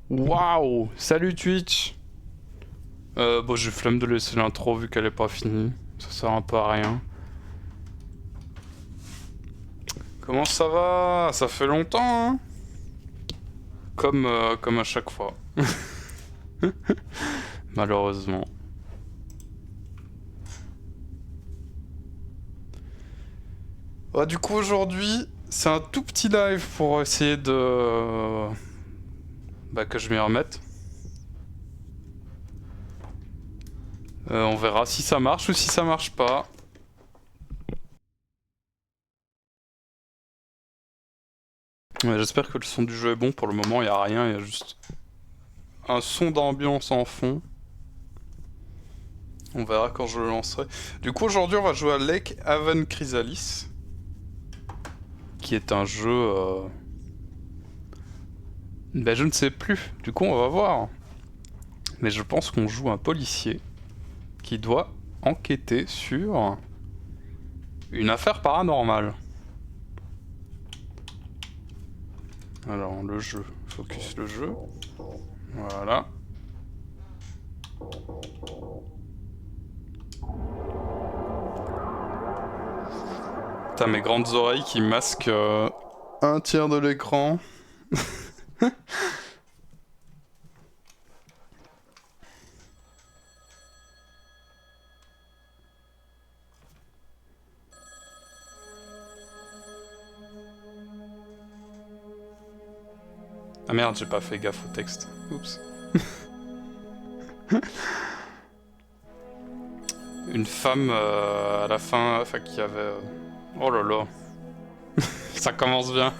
Waouh! Salut Twitch! Bon, j'ai flemme de laisser l'intro vu qu'elle est pas finie. Ça sert un peu à rien. Comment ça va? Ça fait longtemps, hein? Comme à chaque fois. Malheureusement. Ouais, du coup, aujourd'hui, c'est un tout petit live pour essayer de... Bah, que je m'y remette. On verra si ça marche ou si ça marche pas. Ouais, j'espère que le son du jeu est bon. Pour le moment, il y a rien, il y a juste un son d'ambiance en fond. On verra quand je le lancerai. Du coup, aujourd'hui, on va jouer à Lake Haven Chrysalis, qui est un jeu... Ben, je ne sais plus. Du coup, on va voir. Mais je pense qu'on joue un policier qui doit enquêter sur une affaire paranormale. Alors, le jeu. Focus le jeu. Voilà. T'as mes grandes oreilles qui masquent un tiers de l'écran. Ah merde, j'ai pas fait gaffe au texte. Oups. Une femme à la fin, enfin qui avait... Oh là là. Ça commence bien. De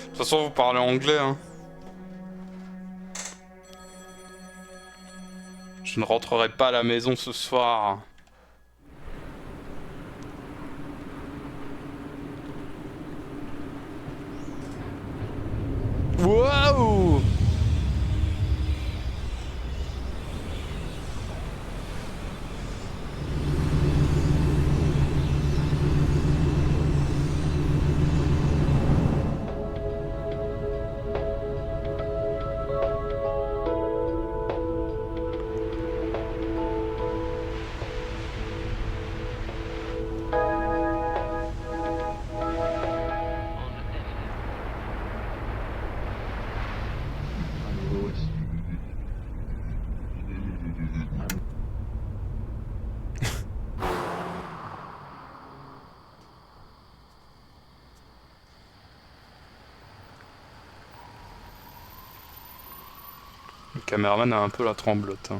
toute façon, vous parlez anglais, hein. Je ne rentrerai pas à la maison ce soir. Waouh! Le caméraman a un peu la tremblote. Hein.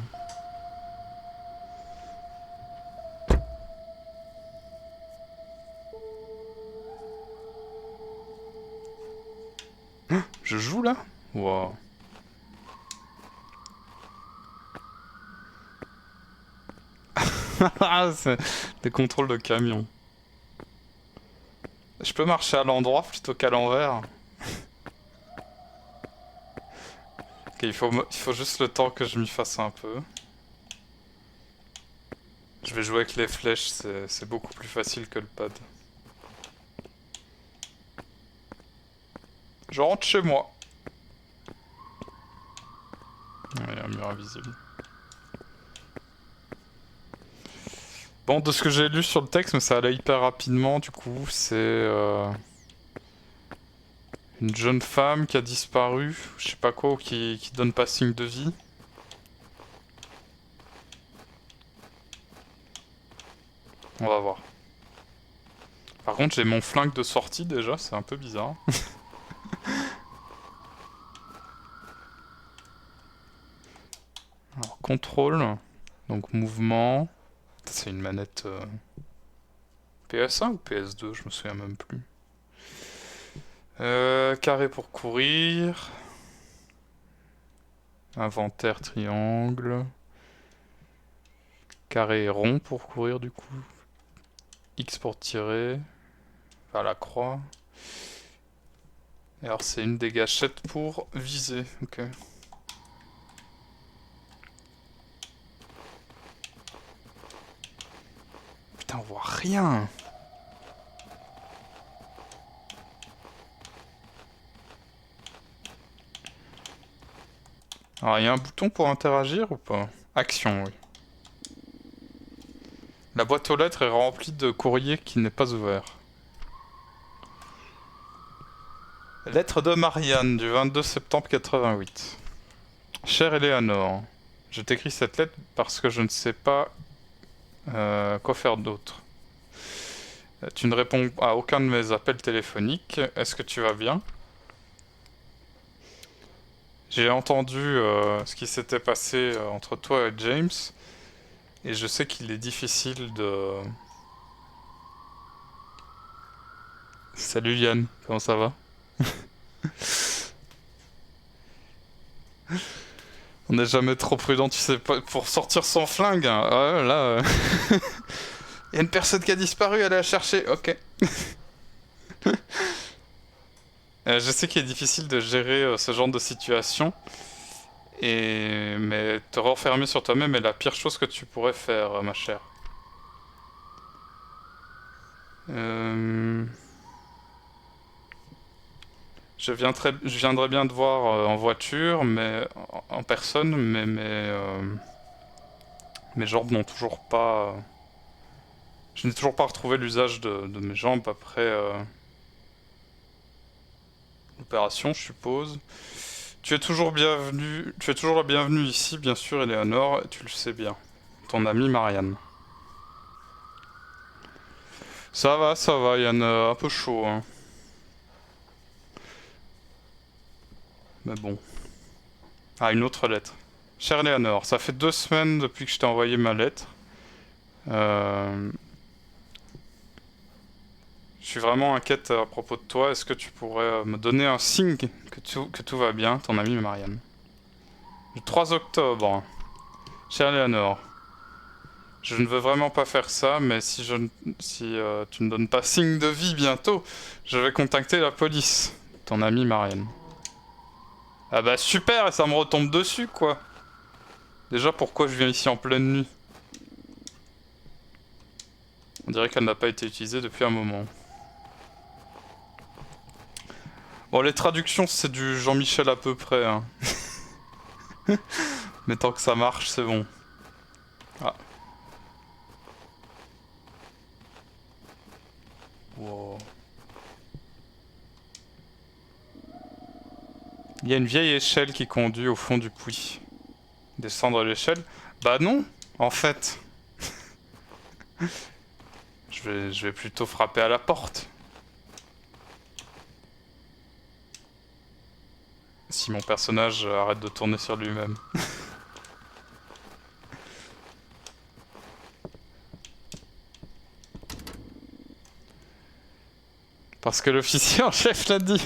Je joue là? Waouh. C'est des contrôles de camion. Je peux marcher à l'endroit plutôt qu'à l'envers. Ok, il faut juste le temps que je m'y fasse un peu. Je vais jouer avec les flèches, c'est beaucoup plus facile que le pad. Je rentre chez moi. Il y a un mur invisible. Bon, de ce que j'ai lu sur le texte, mais ça allait hyper rapidement, du coup, c'est une jeune femme qui a disparu, je sais pas quoi, ou qui donne pas signe de vie. On va voir. Par contre, j'ai mon flingue de sortie déjà, c'est un peu bizarre. Alors, contrôle, donc mouvement. C'est une manette PS1 ou PS2, je me souviens même plus. Carré pour courir. Inventaire triangle. Carré et rond pour courir du coup. X pour tirer. Vers la croix. Et alors c'est une des gâchettes pour viser. Ok. Putain, on voit rien. Alors, il y a un bouton pour interagir ou pas? Action, oui. La boîte aux lettres est remplie de courrier qui n'est pas ouvert. Lettre de Marianne du 22 septembre 88. Chère Eleanor, je t'écris cette lettre parce que je ne sais pas quoi faire d'autre. Tu ne réponds à aucun de mes appels téléphoniques. Est-ce que tu vas bien? J'ai entendu ce qui s'était passé entre toi et James, et je sais qu'il est difficile de... Salut Yann, comment ça va? On n'est jamais trop prudent, tu sais pas, pour sortir son flingue. Hein. Ouais, là, il y a une personne qui a disparu, allez la chercher. Ok. Je sais qu'il est difficile de gérer ce genre de situation, mais te renfermer sur toi-même est la pire chose que tu pourrais faire, ma chère. Je viendrai bien te voir en voiture, mais en personne, mes jambes n'ont toujours pas. Je n'ai toujours pas retrouvé l'usage de mes jambes après l'opération, je suppose. Tu es toujours bienvenu. Tu es toujours la bienvenue ici, bien sûr, Eleanor, et tu le sais bien. Ton amie Marianne. Ça va, Yann, un peu chaud, hein. Mais bon. Ah, une autre lettre. Chère Eleanor, ça fait 2 semaines depuis que je t'ai envoyé ma lettre. Je suis vraiment inquiète à propos de toi. Est-ce que tu pourrais me donner un signe que tout va bien, ton amie Marianne? Le 3 octobre. Chère Eleanor, je ne veux vraiment pas faire ça, mais si tu ne donnes pas signe de vie bientôt, je vais contacter la police. Ton amie Marianne. Ah bah super, et ça me retombe dessus, quoi. Déjà, pourquoi je viens ici en pleine nuit? On dirait qu'elle n'a pas été utilisée depuis un moment. Bon, les traductions, c'est du Jean-Michel à peu près, hein. Mais tant que ça marche, c'est bon. Ah. Wow. Il y a une vieille échelle qui conduit au fond du puits. Descendre l'échelle? Bah non, en fait. Je vais plutôt frapper à la porte. Si mon personnage arrête de tourner sur lui-même. Parce que l'officier en chef l'a dit.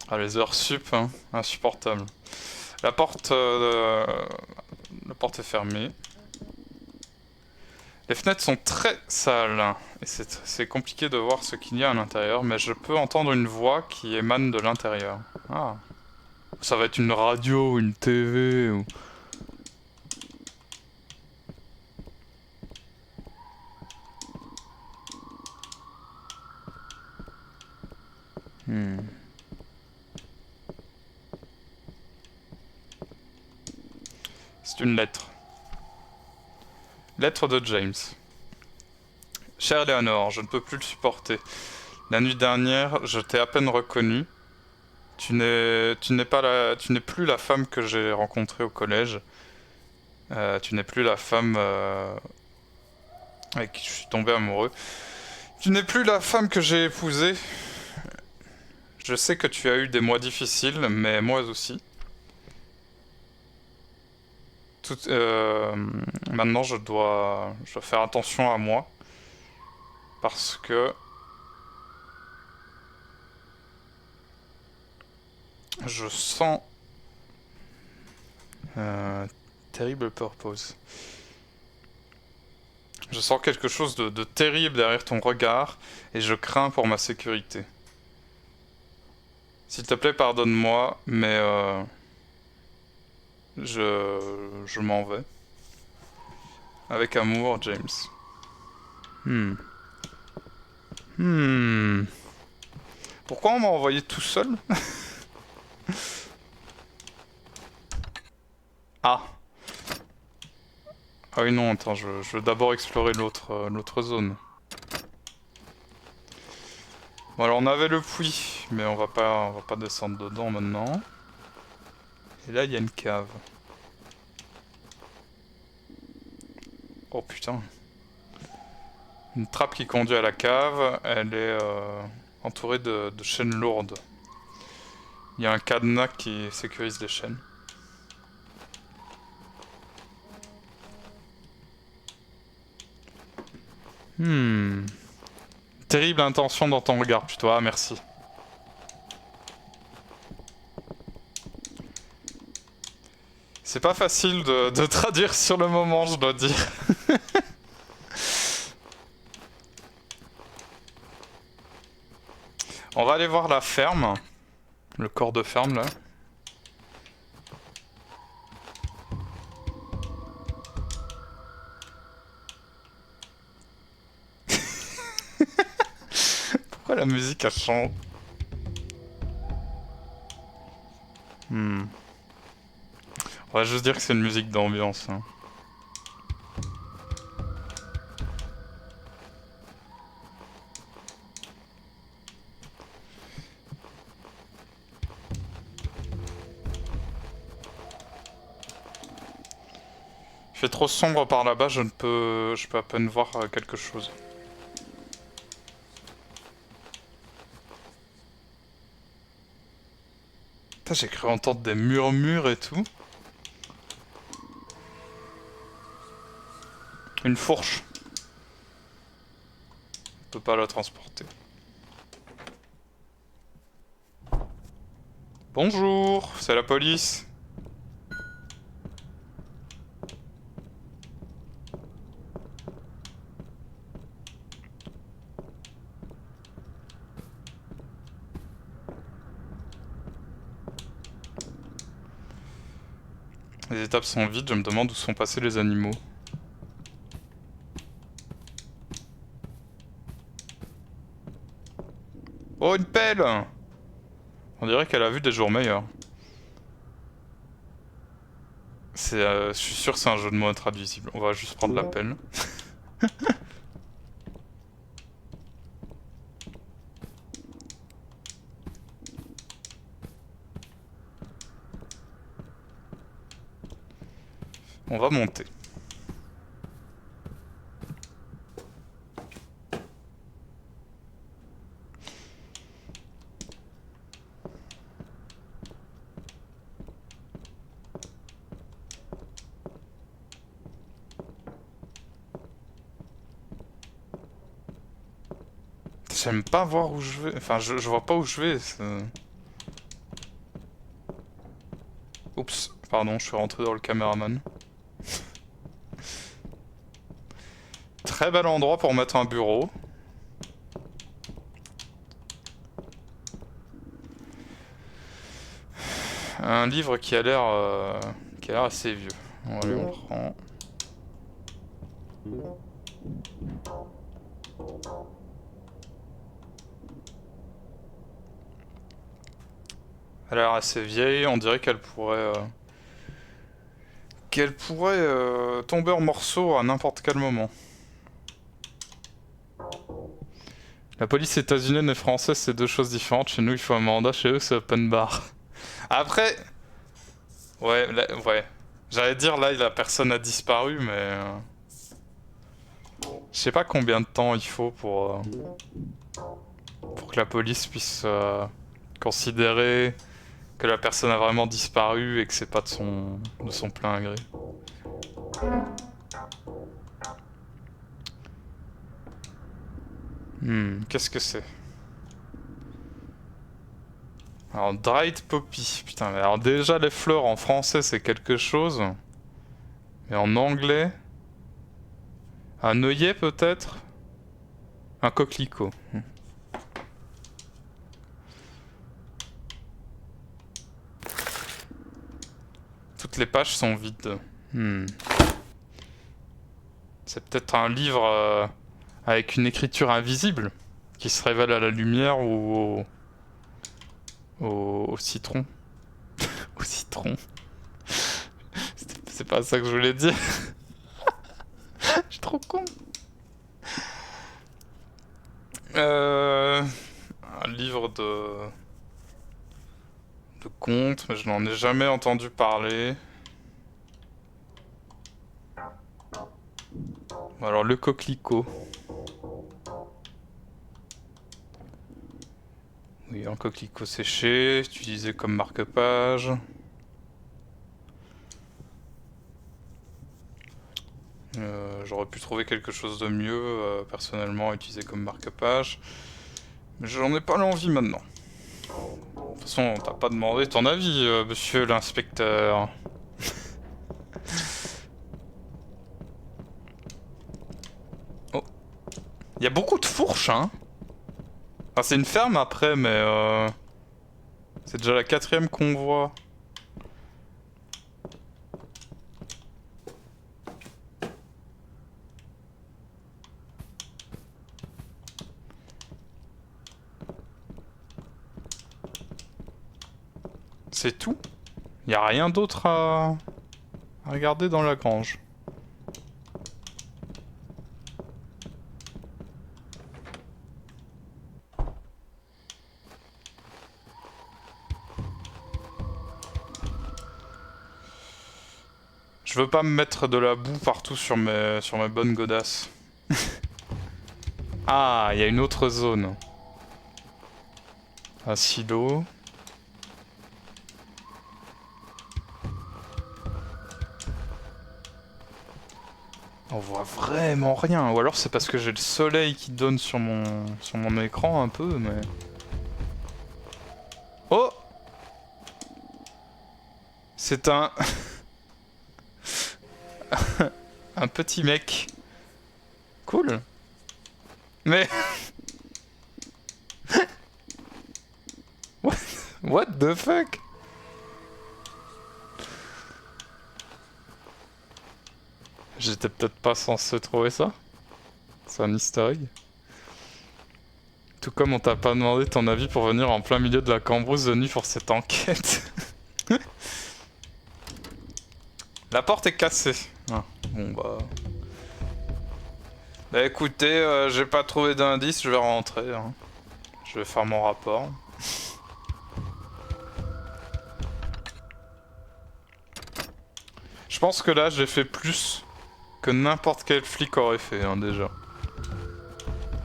Ah, les heures sup, hein, insupportable. La porte est fermée. Les fenêtres sont très sales, et c'est compliqué de voir ce qu'il y a à l'intérieur, mais je peux entendre une voix qui émane de l'intérieur. Ah. Ça va être une radio, une TV, ou... C'est une lettre. Lettre de James. Chère Eleanor, je ne peux plus le supporter. La nuit dernière, je t'ai à peine reconnu. Tu n'es plus la femme que j'ai rencontrée au collège. Tu n'es plus la femme avec qui je suis tombé amoureux. Tu n'es plus la femme que j'ai épousée. Je sais que tu as eu des mois difficiles, mais moi aussi. Maintenant, je dois faire attention à moi. Parce que je sens terrible purpose. Je sens quelque chose de terrible derrière ton regard et je crains pour ma sécurité. S'il te plaît, pardonne-moi, mais je m'en vais. Avec amour, James. Pourquoi on m'a envoyé tout seul? Ah oui, non, attends, je veux d'abord explorer l'autre zone. Bon, alors on avait le puits, mais on va pas descendre dedans maintenant. Et là, il y a une cave. Oh putain. Une trappe qui conduit à la cave, elle est entourée de chaînes lourdes. Il y a un cadenas qui sécurise les chaînes. Terrible intention dans ton regard, putain, merci. C'est pas facile de traduire sur le moment, je dois dire. On va aller voir la ferme. Le corps de ferme, là. Pourquoi la musique, elle chante? On va juste dire que c'est une musique d'ambiance. Hein. Il fait trop sombre par là-bas, je peux à peine voir quelque chose. Putain, j'ai cru entendre des murmures et tout. Une fourche. On peut pas la transporter. Bonjour, c'est la police. Les étapes sont vides, je me demande où sont passés les animaux. Oh, une pelle! On dirait qu'elle a vu des jours meilleurs. Je suis sûr que c'est un jeu de mots intraduisible. On va juste prendre la pelle. On va monter. J'aime pas voir où je vais. Enfin, je vois pas où je vais. Oups, pardon, je suis rentré dans le caméraman. Très bel endroit pour mettre un bureau. Un livre qui a l'air assez vieux. Allez, on le prend. Elle a l'air assez vieille, on dirait qu'elle pourrait tomber en morceaux à n'importe quel moment. La police états-unienne et française, c'est deux choses différentes. Chez nous, il faut un mandat, chez eux, c'est open bar. Après... Ouais, là, ouais. J'allais dire, là, la personne a disparu, mais... Je sais pas combien de temps il faut pour que la police puisse considérer que la personne a vraiment disparu et que c'est pas de son plein gré. Qu'est-ce que c'est? Alors, dried poppy. Putain, mais alors déjà, les fleurs en français, c'est quelque chose. Mais en anglais... Un œillet, peut-être? Un coquelicot. Toutes les pages sont vides. C'est peut-être un livre avec une écriture invisible qui se révèle à la lumière ou au citron. Au citron. C'est pas ça que je voulais dire. trop con. Un livre de contes, mais je n'en ai jamais entendu parler. Alors le coquelicot. Oui, un coquelicot séché, utilisé comme marque-page. J'aurais pu trouver quelque chose de mieux, personnellement, utilisé comme marque-page. Mais j'en ai pas l'envie maintenant. De toute façon, on t'a pas demandé ton avis, monsieur l'inspecteur. Oh. Il y a beaucoup de fourches, hein. Enfin, c'est une ferme après, mais c'est déjà la 4e qu'on voit. C'est tout? Y a rien d'autre à regarder dans la grange. Je veux pas me mettre de la boue partout sur mes bonnes godasses. Ah, il y a une autre zone. Un silo. On voit vraiment rien. Ou alors c'est parce que j'ai le soleil qui donne sur mon écran un peu, mais... Oh! C'est un... un petit mec. Cool. Mais... What the fuck? J'étais peut-être pas censé trouver ça. C'est un easter egg. Tout comme on t'a pas demandé ton avis pour venir en plein milieu de la cambrousse de nuit pour cette enquête. La porte est cassée. Ah, bon bah... Bah écoutez, j'ai pas trouvé d'indice, je vais rentrer. Hein. Je vais faire mon rapport. Je pense que là j'ai fait plus que n'importe quel flic aurait fait, hein, déjà.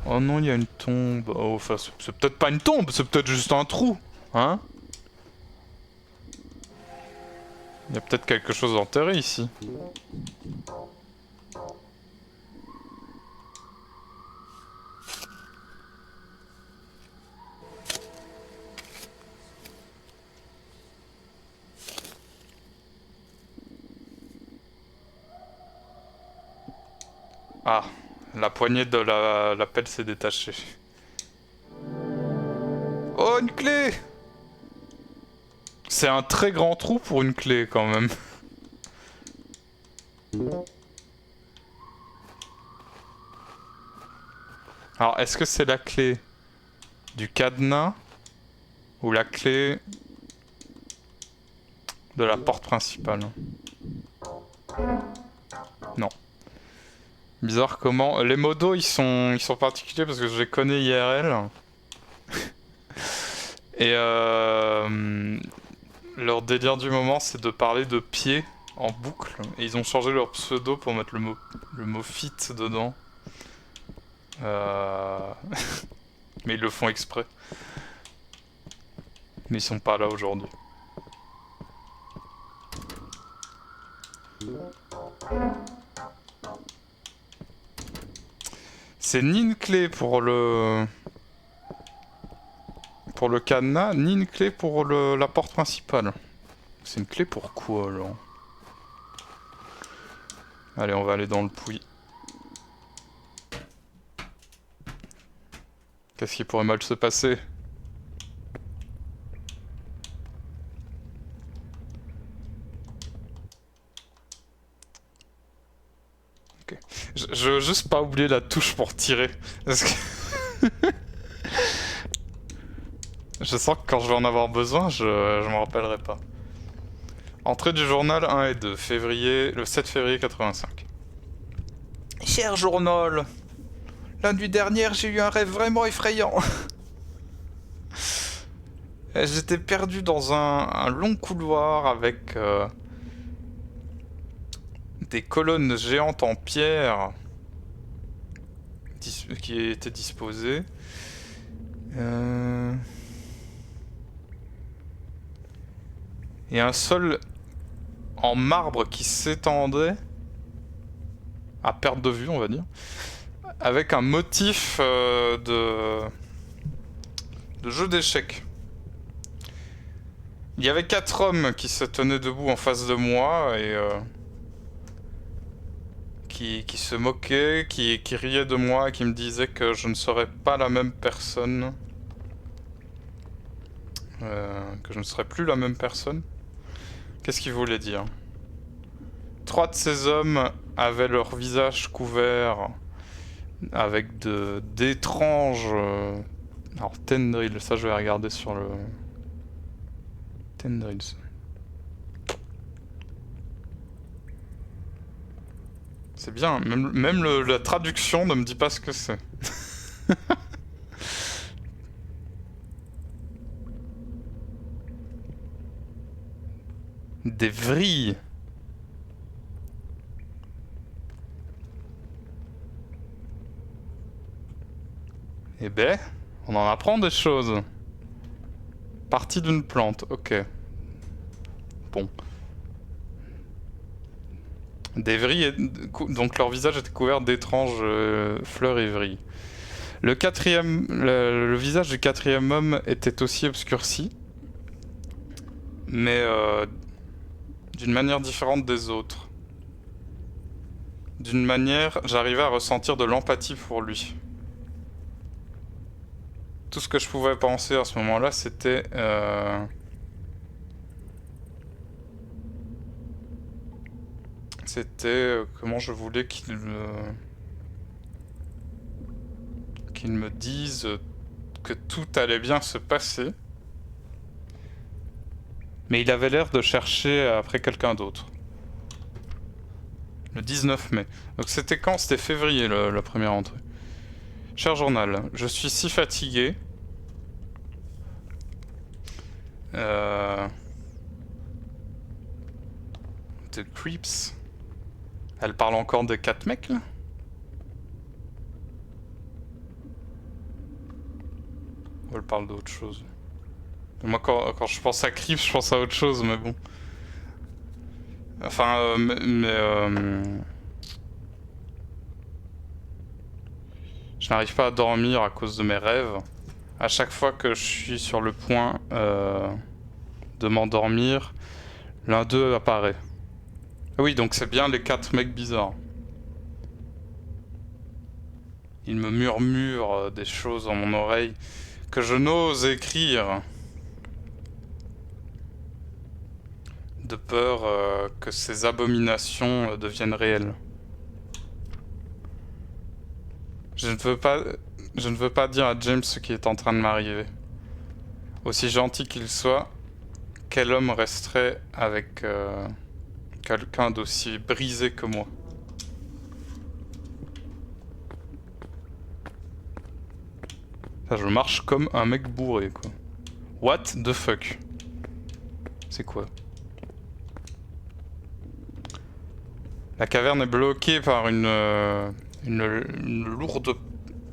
Oh non, il y a une tombe. Oh, enfin, c'est peut-être pas une tombe, c'est peut-être juste un trou. Hein? Il y a peut-être quelque chose enterré ici. Ah, la poignée de la pelle s'est détachée. Oh, une clé! C'est un très grand trou pour une clé, quand même. Alors, est-ce que c'est la clé du cadenas ou la clé de la porte principale? Non. Bizarre comment... Les modos, ils sont particuliers parce que je les connais IRL. Et leur délire du moment, c'est de parler de pieds en boucle. Et ils ont changé leur pseudo pour mettre le mot fit dedans. Mais ils le font exprès. Mais ils sont pas là aujourd'hui. C'est ni une clé pour le cadenas, ni une clé pour la porte principale. C'est une clé pour quoi alors? Allez, on va aller dans le puits. Qu'est-ce qui pourrait mal se passer? Ok. Je veux juste pas oublier la touche pour tirer. Parce que... je sens que quand je vais en avoir besoin, je m'en rappellerai pas. Entrée du journal 1 et 2, le 7 février 85. Cher journal, la nuit dernière, j'ai eu un rêve vraiment effrayant. J'étais perdu dans un long couloir avec des colonnes géantes en pierre qui étaient disposées. Et un sol en marbre qui s'étendait à perte de vue, on va dire, avec un motif de jeu d'échecs. Il y avait 4 hommes qui se tenaient debout en face de moi et qui se moquaient, qui riaient de moi, qui me disaient que je ne serais pas la même personne. Que je ne serais plus la même personne. Qu'est-ce qu'ils voulaient dire? 3 de ces hommes avaient leur visage couvert avec d'étranges... Alors, tendrils, ça je vais regarder sur le... Tendrils. C'est bien, même la traduction ne me dit pas ce que c'est. Des vrilles. Eh ben, on en apprend des choses. Partie d'une plante, ok. Bon. Des vrilles, donc leur visage était couvert d'étranges fleurs et vrilles. Le visage du 4e homme était aussi obscurci, mais d'une manière différente des autres. D'une manière, j'arrivais à ressentir de l'empathie pour lui. Tout ce que je pouvais penser à ce moment-là, c'était... C'était comment je voulais qu'il me dise que tout allait bien se passer. Mais il avait l'air de chercher après quelqu'un d'autre. Le 19 mai. Donc c'était quand? C'était février la première entrée. Cher journal, je suis si fatigué. The Creeps. Elle parle encore de 4 mecs là? Ou elle parle d'autre chose? Moi quand je pense à Creeps, je pense à autre chose, mais bon. Enfin, je n'arrive pas à dormir à cause de mes rêves. À chaque fois que je suis sur le point de m'endormir, l'un d'eux apparaît. Oui, donc c'est bien les 4 mecs bizarres. Ils me murmurent des choses dans mon oreille que je n'ose écrire. De peur que ces abominations deviennent réelles. Je ne veux pas dire à James ce qui est en train de m'arriver. Aussi gentil qu'il soit, quel homme resterait avec quelqu'un d'aussi brisé que moi? Là, je marche comme un mec bourré, quoi. What the fuck? C'est quoi? La caverne est bloquée par une lourde...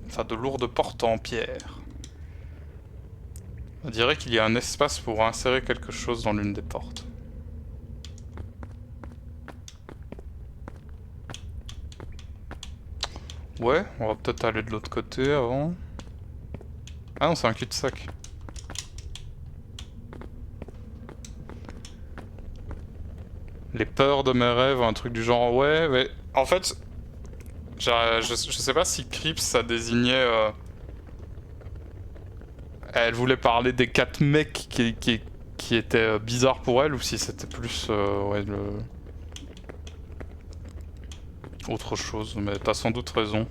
Enfin, de lourdes portes en pierre. On dirait qu'il y a un espace pour insérer quelque chose dans l'une des portes. Ouais, on va peut-être aller de l'autre côté avant. Ah non, c'est un cul-de-sac. Les peurs de mes rêves, un truc du genre, ouais, mais en fait, je sais pas si Crips ça désignait... Elle voulait parler des 4 mecs qui étaient bizarres pour elle, ou si c'était plus, ouais, autre chose, mais t'as sans doute raison.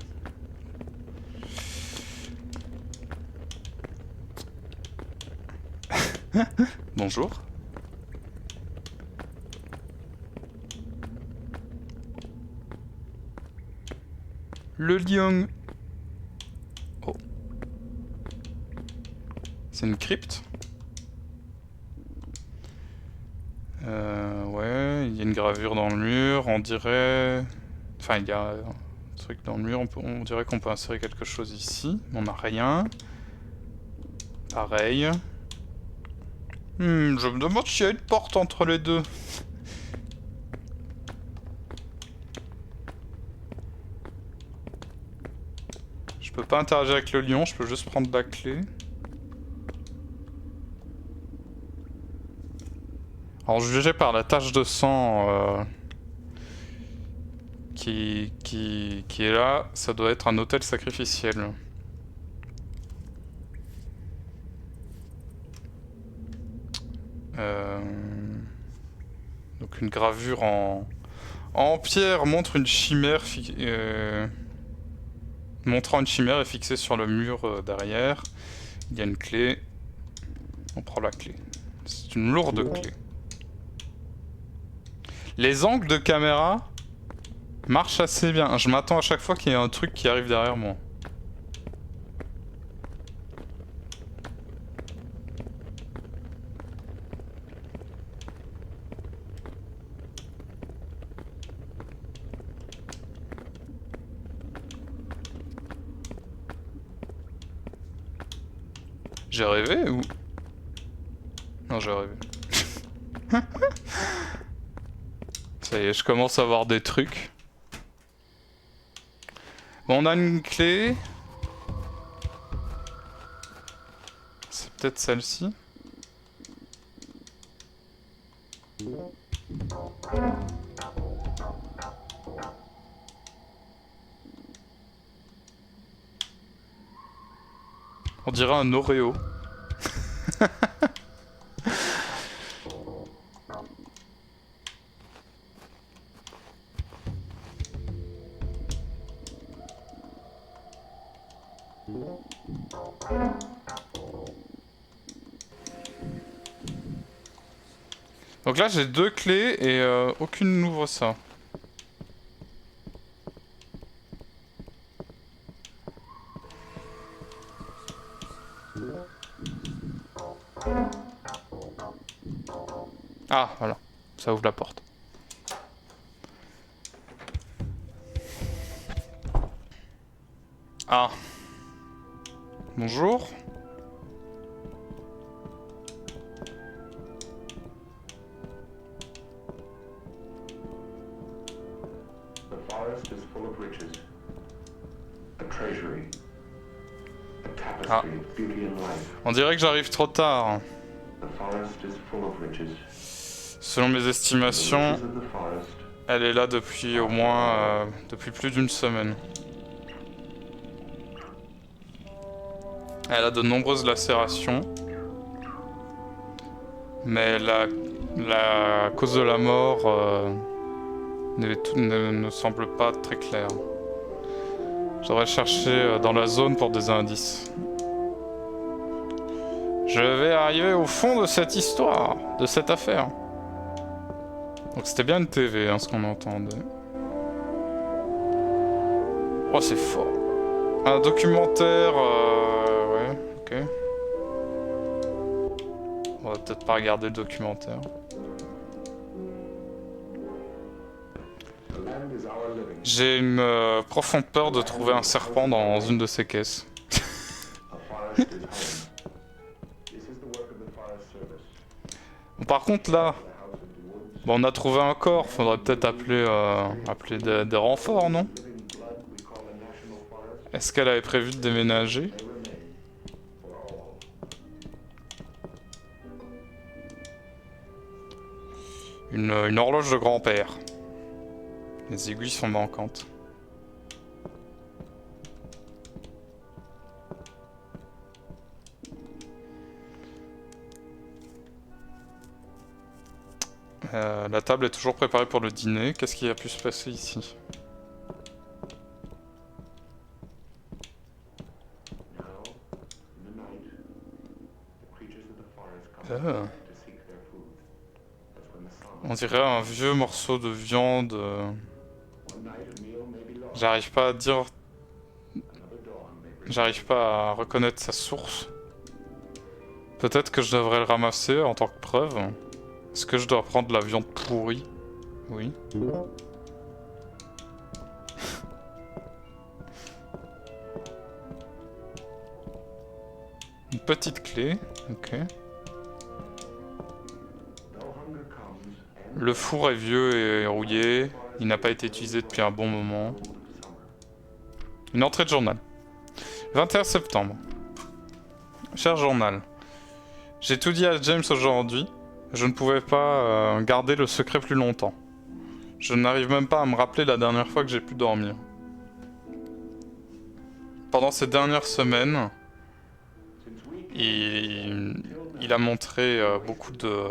Bonjour. Le lion. Oh. C'est une crypte. Ouais, il y a une gravure dans le mur, on dirait... Enfin, il y a un truc dans le mur, on dirait qu'on peut insérer quelque chose ici, mais on n'a rien. Pareil. Je me demande s'il y a une porte entre les deux. Je peux pas interagir avec le lion, je peux juste prendre la clé. Alors jugé par la tache de sang qui est là, ça doit être un autel sacrificiel. Donc une gravure en pierre montre une chimère montrant une chimère est fixée sur le mur derrière. Il y a une clé. On prend la clé. C'est une lourde clé. Les angles de caméra marchent assez bien. Je m'attends à chaque fois qu'il y ait un truc qui arrive derrière moi. J'ai rêvé ou... Non, j'ai rêvé. Ça y est, je commence à voir des trucs. Bon, on a une clé. C'est peut-être celle-ci. On dirait un Oreo. Donc là j'ai deux clés et aucune n'ouvre ça. Ah voilà, ça ouvre la porte. Ah. Bonjour. Ah. On dirait que j'arrive trop tard. Selon mes estimations, elle est là depuis au moins depuis plus d'une semaine. Elle a de nombreuses lacérations. Mais la cause de la mort ne semble pas très claire. J'aurais cherché dans la zone pour des indices. Je vais arriver au fond de cette histoire, de cette affaire. Donc c'était bien une TV, hein, ce qu'on entendait. Oh, c'est fort. Un documentaire, ouais, ok. On va peut-être pas regarder le documentaire. J'ai une profonde peur de trouver un serpent dans une de ces caisses. Bon, par contre là, bon, on a trouvé un corps, faudrait peut-être appeler des renforts, non? Est-ce qu'elle avait prévu de déménager? Une horloge de grand-père. Les aiguilles sont manquantes. La table est toujours préparée pour le dîner. Qu'est-ce qui a pu se passer ici? On dirait un vieux morceau de viande. J'arrive pas à dire J'arrive pas à reconnaître sa source. Peut-être que je devrais le ramasser en tant que preuve. Est-ce que je dois prendre de la viande pourrie? Oui. Une petite clé, ok. Le four est vieux et rouillé. Il n'a pas été utilisé depuis un bon moment. Une entrée de journal. 21 septembre. Cher journal. J'ai tout dit à James aujourd'hui. Je ne pouvais pas garder le secret plus longtemps. Je n'arrive même pas à me rappeler la dernière fois que j'ai pu dormir. Pendant ces dernières semaines, il a montré beaucoup de...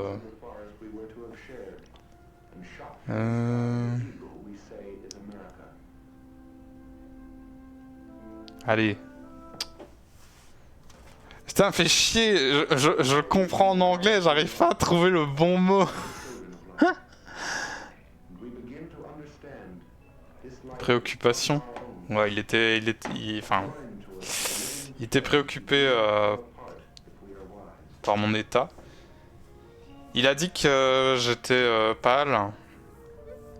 Allez. Putain, fait chier, je comprends en anglais, j'arrive pas à trouver le bon mot. Préoccupation. Ouais, il était préoccupé par mon état. Il a dit que j'étais pâle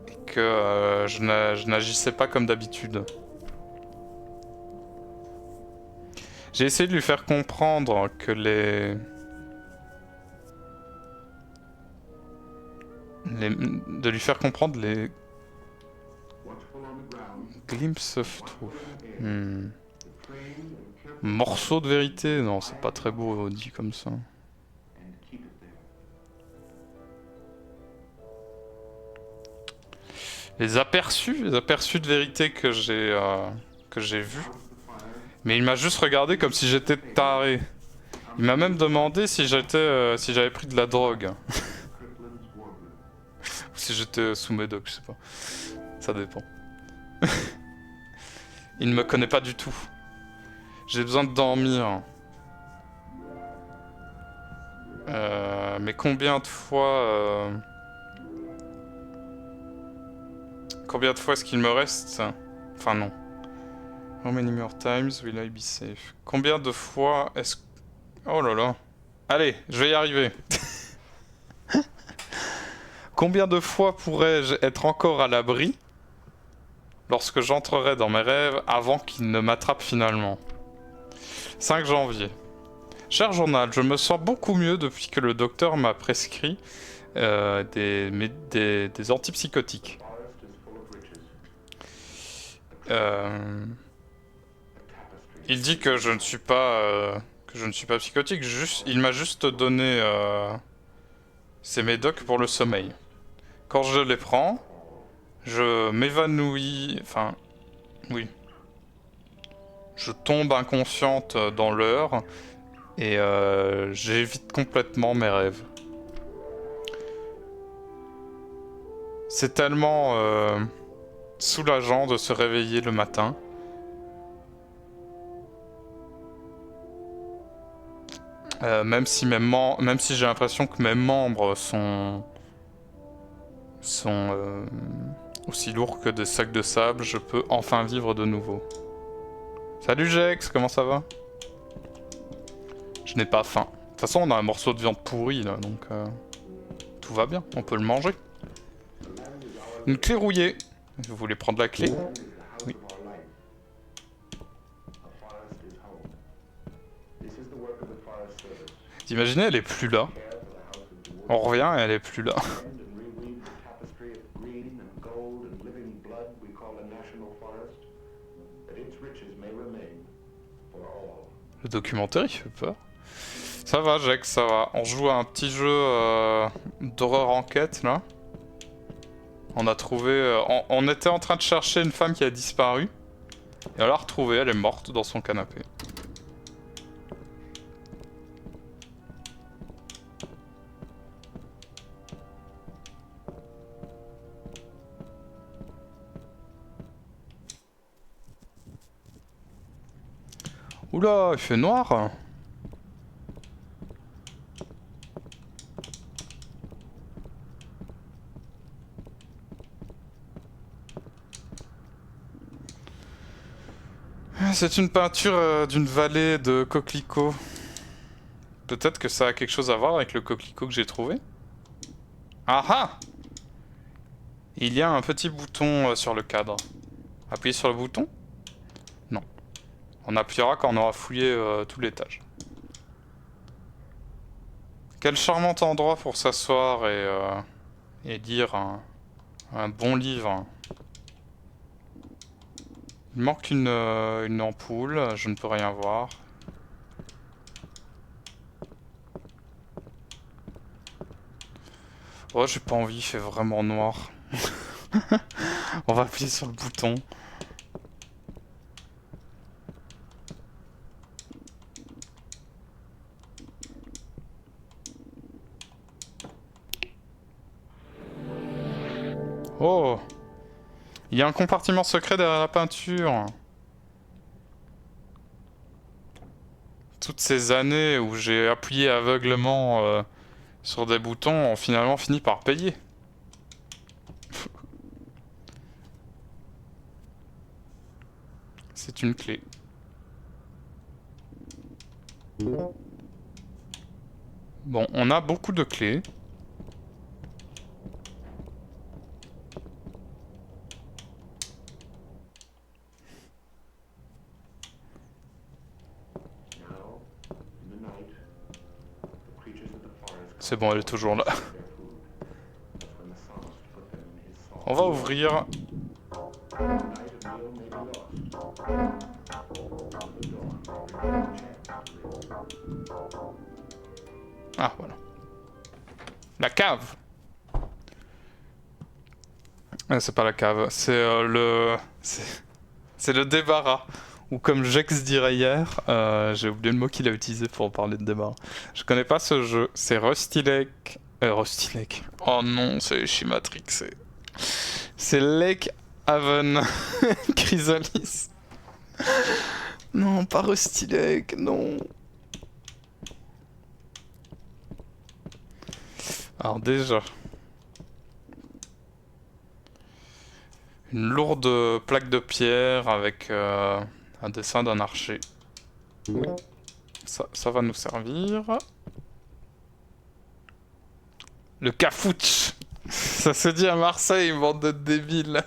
et que je n'agissais pas comme d'habitude. J'ai essayé de lui faire comprendre que de lui faire comprendre les glimpses of truth. Morceau de vérité, non, c'est pas très beau dit comme ça. Les aperçus de vérité que j'ai vus. Mais il m'a juste regardé comme si j'étais taré. Il m'a même demandé si j'avais pris de la drogue. Ou si j'étais sous médoc, je sais pas. Ça dépend. Il ne me connaît pas du tout. J'ai besoin de dormir. Mais combien de fois... Combien de fois est-ce qu'il me reste? Enfin non. How many more times will I be safe? Combien de fois est-ce... Oh là là. Allez, je vais y arriver. Combien de fois pourrais-je être encore à l'abri lorsque j'entrerai dans mes rêves avant qu'il ne m'attrape finalement? 5 janvier. Cher journal, je me sens beaucoup mieux depuis que le docteur m'a prescrit des antipsychotiques. Il dit que je ne suis pas psychotique. Il m'a juste donné ces médocs pour le sommeil. Quand je les prends, je m'évanouis. Enfin, oui. Je tombe inconsciente dans l'heure et j'évite complètement mes rêves. C'est tellement soulageant de se réveiller le matin. Même si j'ai l'impression que mes membres sont aussi lourds que des sacs de sable, je peux enfin vivre de nouveau. Salut Jex, comment ça va? Je n'ai pas faim. De toute façon, on a un morceau de viande pourrie là, donc tout va bien, on peut le manger. Une clé rouillée. Vous voulez prendre la clé? Oui. Imaginez, elle est plus là. On revient et elle est plus là. Le documentaire, il fait peur. Ça va, Jack, ça va. On joue à un petit jeu d'horreur enquête, là. On a trouvé... on était en train de chercher une femme qui a disparu. Et on l'a retrouvée, elle est morte dans son canapé. Oula, il fait noir. C'est une peinture d'une vallée de coquelicots. Peut-être que ça a quelque chose à voir avec le coquelicot que j'ai trouvé. Ah ah! Il y a un petit bouton sur le cadre. Appuyez sur le bouton? Non. On appuiera quand on aura fouillé tout l'étage. Quel charmant endroit pour s'asseoir et lire un bon livre. Il manque une ampoule, je ne peux rien voir. Oh, j'ai pas envie, il fait vraiment noir. On va appuyer sur le bouton. Oh! Il y a un compartiment secret derrière la peinture. Toutes ces années où j'ai appuyé aveuglement sur des boutons ont finalement fini par payer. C'est une clé. Bon, on a beaucoup de clés. C'est bon, elle est toujours là. On va ouvrir. Ah, voilà. La cave. C'est pas la cave, c'est c'est le débarras. Ou comme Jex dirait hier, j'ai oublié le mot qu'il a utilisé pour parler de débarras. Je connais pas ce jeu, c'est Rusty Lake. Rusty Lake. Oh non, c'est Chimatrix. C'est Lake Haven. Chrysalis. Non, pas Rusty Lake, non. Alors déjà... Une lourde plaque de pierre avec un dessin d'un archer. Oui. Ça va nous servir. Le cafouche. Ça se dit à Marseille, bande de débiles.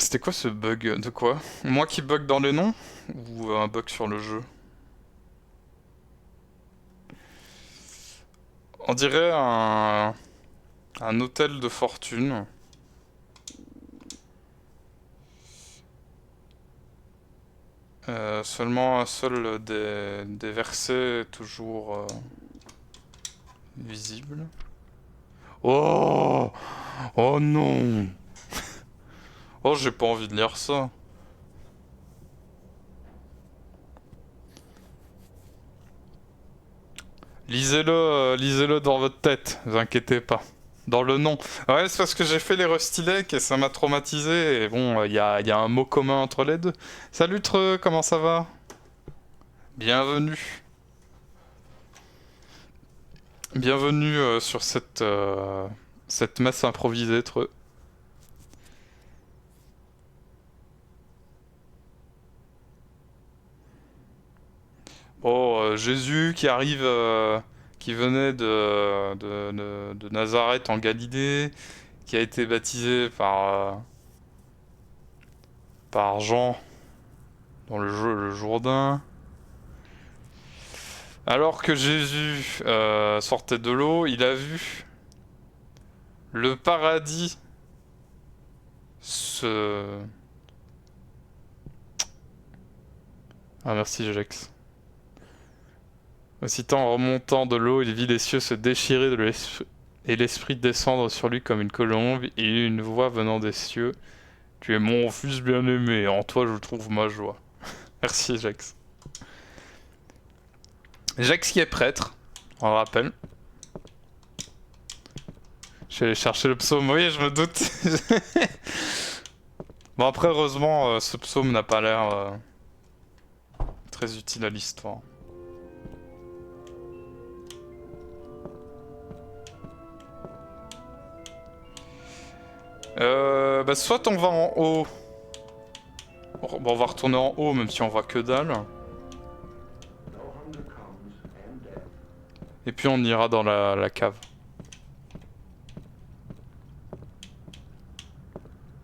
C'était quoi ce bug? De quoi? Moi qui bug dans les noms? Ou un bug sur le jeu? On dirait un hôtel de fortune. Seulement un seul des versets est toujours visible. Oh! Oh non! Oh, j'ai pas envie de lire ça. Lisez-le dans votre tête, vous inquiétez pas. Dans le nom. Ouais, c'est parce que j'ai fait les Rusty Lake et ça m'a traumatisé. Et bon, il y a un mot commun entre les deux. Salut Treux, comment ça va? Bienvenue. Bienvenue sur cette messe improvisée, Treux. Bon, Jésus qui arrive, qui venait de Nazareth en Galilée, qui a été baptisé par Jean dans le Jourdain. Alors que Jésus sortait de l'eau, il a vu le paradis se... Ah merci Jex. Aussitôt en remontant de l'eau, il vit les cieux se déchirer et l'esprit descendre sur lui comme une colombe, et il eut une voix venant des cieux. Tu es mon fils bien-aimé, en toi je trouve ma joie. Merci Jax. Jax qui est prêtre, on le rappelle. Je vais aller chercher le psaume, oui je me doute. Bon après heureusement ce psaume n'a pas l'air très utile à l'histoire. Bah soit on va en haut. Bon on va retourner en haut même si on voit que dalle. Et puis on ira dans la cave.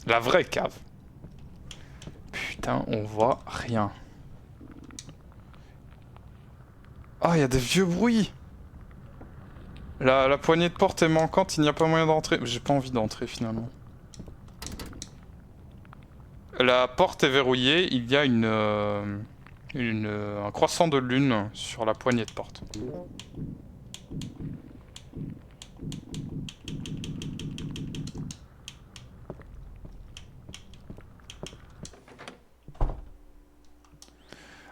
La vraie cave. Putain, on voit rien. Ah, il y a des vieux bruits. La poignée de porte est manquante, il n'y a pas moyen d'entrer. J'ai pas envie d'entrer finalement. La porte est verrouillée, il y a un croissant de lune sur la poignée de porte.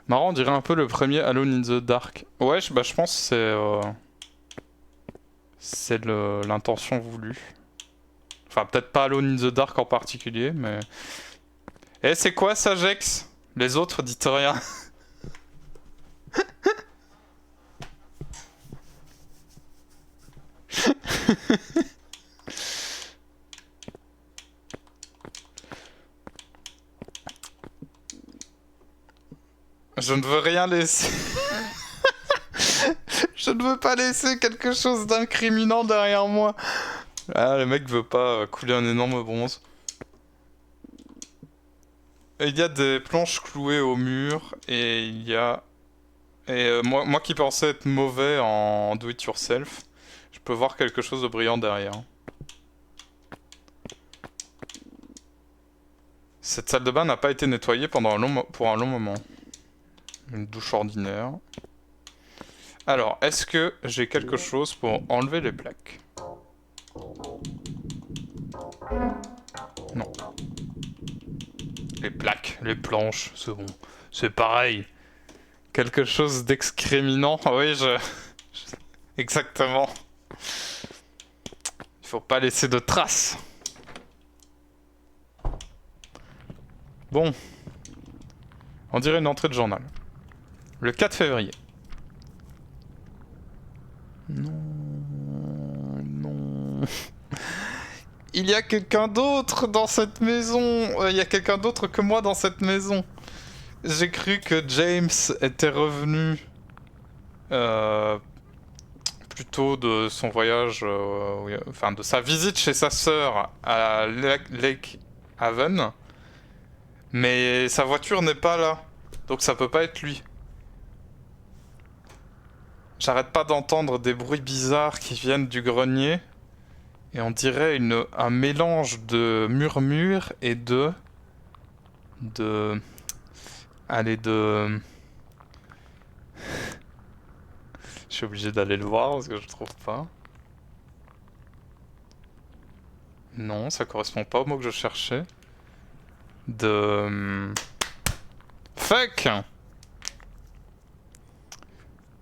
Marrant, on dirait un peu le premier Alone in the Dark. Ouais, je pense que c'est l'intention voulue. Enfin, peut-être pas Alone in the Dark en particulier, mais... Eh, c'est quoi ça, Jex? Les autres, dites rien. Je ne veux rien laisser. Je ne veux pas laisser quelque chose d'incriminant derrière moi. Ah, le mec veut pas couler un énorme bronze. Il y a des planches clouées au mur et il y a... Et moi qui pensais être mauvais en do it yourself, je peux voir quelque chose de brillant derrière. Cette salle de bain n'a pas été nettoyée pour un long moment. Une douche ordinaire. Alors, est-ce que j'ai quelque chose pour enlever les plaques? Non. Les plaques, les planches, c'est bon. C'est pareil. Quelque chose d'excriminant. Oui, Exactement. Il faut pas laisser de traces. Bon. On dirait une entrée de journal. Le 4 février. Non... Non... Il y a quelqu'un d'autre dans cette maison. Il y a quelqu'un d'autre que moi dans cette maison. J'ai cru que James était revenu plutôt de son voyage, enfin de sa visite chez sa sœur à Lake Haven. Mais sa voiture n'est pas là. Donc ça peut pas être lui. J'arrête pas d'entendre des bruits bizarres qui viennent du grenier. Et on dirait un mélange de murmures et Allez, Je suis obligé d'aller le voir parce que je trouve pas. Non, ça correspond pas au mot que je cherchais. Fuck!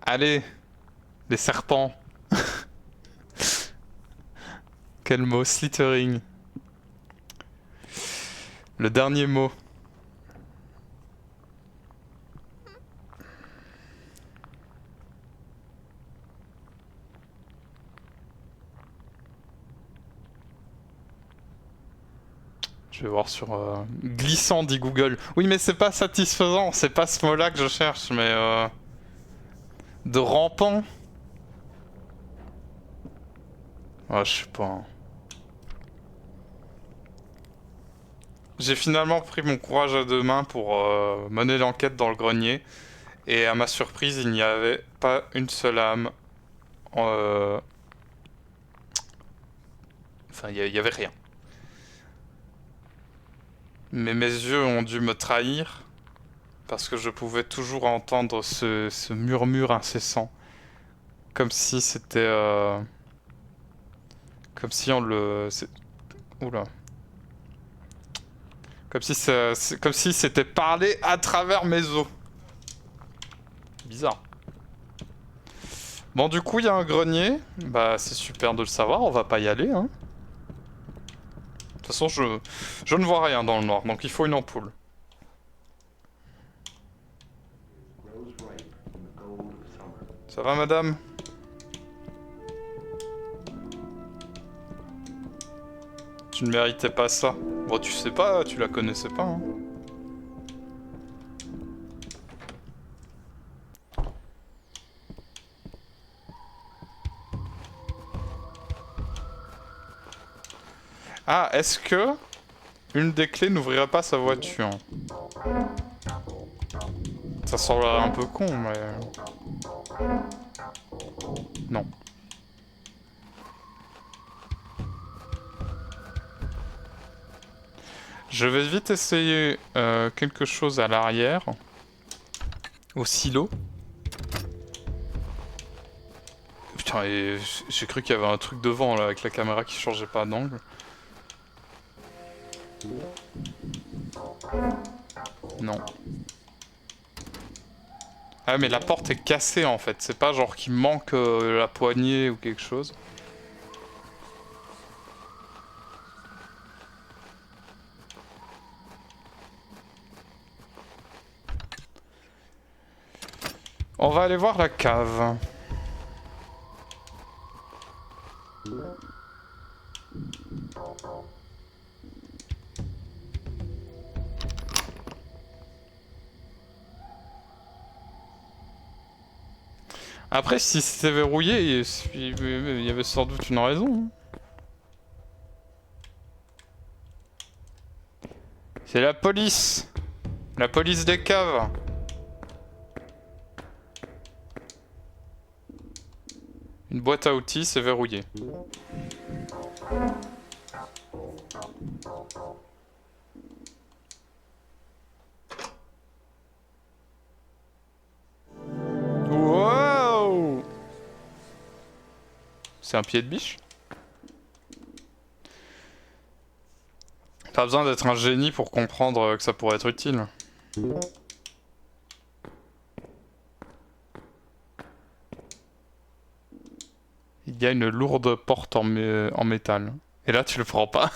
Allez, les serpents. Quel mot? Slithering. Le dernier mot. Je vais voir sur... glissant, dit Google. Oui, mais c'est pas satisfaisant. C'est pas ce mot-là que je cherche, mais... De rampant. Ah, je sais pas. J'ai finalement pris mon courage à deux mains pour mener l'enquête dans le grenier. Et à ma surprise, il n'y avait pas une seule âme. Enfin, il y avait rien. Mais mes yeux ont dû me trahir. Parce que je pouvais toujours entendre ce murmure incessant. Comme si c'était... Comme si on le... Oula. Comme si c'était parlé à travers mes os. Bizarre. Bon, du coup, il y a un grenier. Bah, c'est super de le savoir. On va pas y aller, hein. De toute façon, je ne vois rien dans le noir, donc il faut une ampoule. Ça va, madame? Tu ne méritais pas ça. Bon, tu sais pas, tu la connaissais pas, hein. Ah, est-ce que une des clés n'ouvrirait pas sa voiture? Ça semblerait un peu con, mais... Non. Je vais vite essayer quelque chose à l'arrière. Au silo. Putain, et j'ai cru qu'il y avait un truc devant, là, avec la caméra qui changeait pas d'angle. Non. Ah mais la porte est cassée en fait, c'est pas genre qu'il manque la poignée ou quelque chose. On va aller voir la cave. Après, si c'était verrouillé, il y avait sans doute une raison. C'est la police. La police des caves. Une boîte à outils, c'est verrouillé. Wow! C'est un pied de biche? Pas besoin d'être un génie pour comprendre que ça pourrait être utile. Il y a une lourde porte en métal. Et là, tu le prends pas.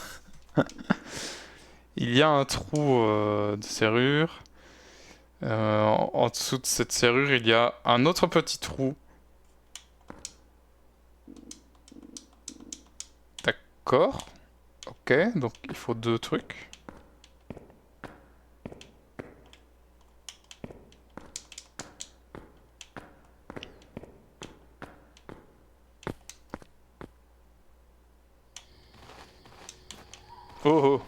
Il y a un trou de serrure. En dessous de cette serrure, il y a un autre petit trou. D'accord. Ok, donc il faut 2 trucs. Oh oh.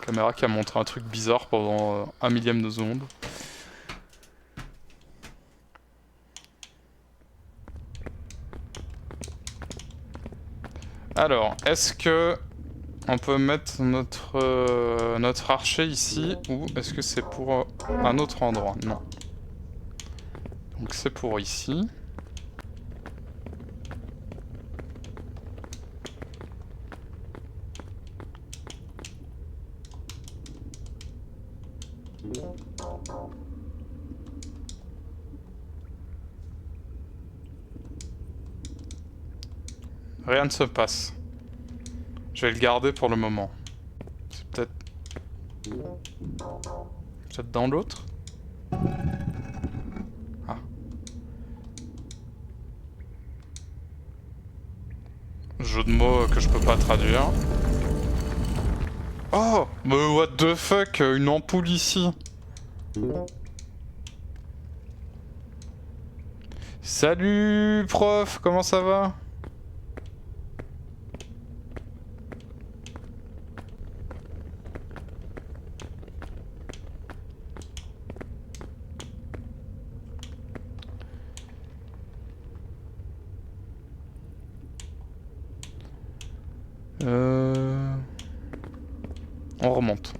Caméra qui a montré un truc bizarre pendant 1 millième de seconde. Alors, est-ce que on peut mettre notre archer ici ou est-ce que c'est pour un autre endroit? Non. Donc c'est pour ici. Rien ne se passe. Je vais le garder pour le moment. C'est peut-être... Peut-être dans l'autre? Ah. Jeu de mots que je peux pas traduire. Oh! Mais what the fuck? Une ampoule ici. Salut prof, comment ça va? On remonte.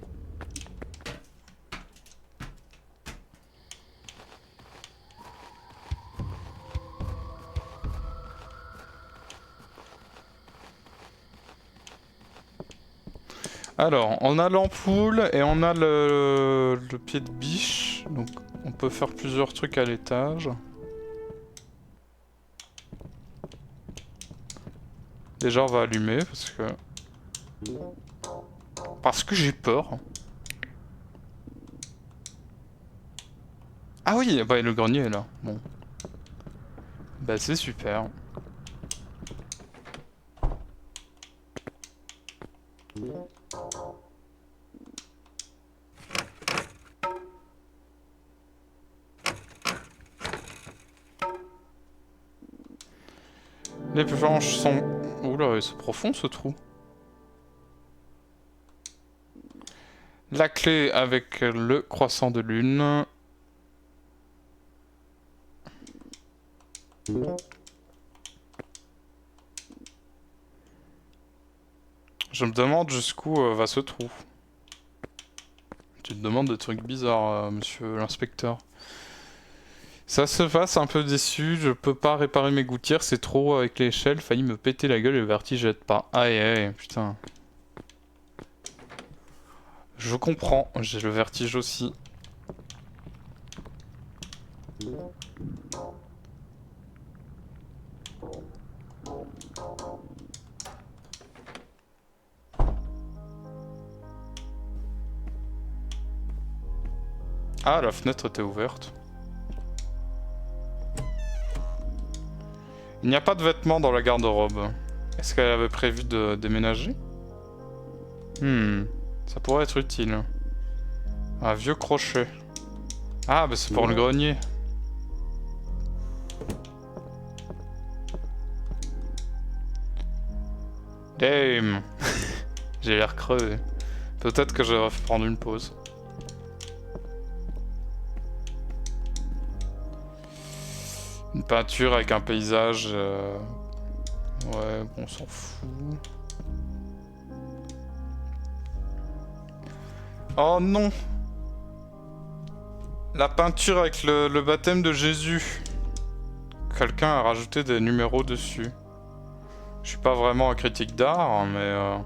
Alors, on a l'ampoule et on a le pied de biche. Donc, on peut faire plusieurs trucs à l'étage. Déjà, on va allumer parce que Parce que j'ai peur. Ah oui, bah le grenier est là. Bon. Bah c'est super. Les planches sont... Oula, c'est profond ce trou. La clé avec le croissant de lune. Je me demande jusqu'où va ce trou. Tu te demandes des trucs bizarres, monsieur l'inspecteur. Ça se passe un peu déçu, je peux pas réparer mes gouttières, c'est trop avec l'échelle, failli me péter la gueule et le vertige jette pas. Aïe aïe, putain. Je comprends, j'ai le vertige aussi. Ah, la fenêtre était ouverte. Il n'y a pas de vêtements dans la garde-robe. Est-ce qu'elle avait prévu de déménager? Ça pourrait être utile. Un vieux crochet. Ah, bah c'est pour le grenier. Damn. J'ai l'air crevé. Peut-être que je vais prendre une pause. Une peinture avec un paysage... Ouais, bon, on s'en fout. Oh non! La peinture avec le baptême de Jésus. Quelqu'un a rajouté des numéros dessus. Je suis pas vraiment un critique d'art, mais...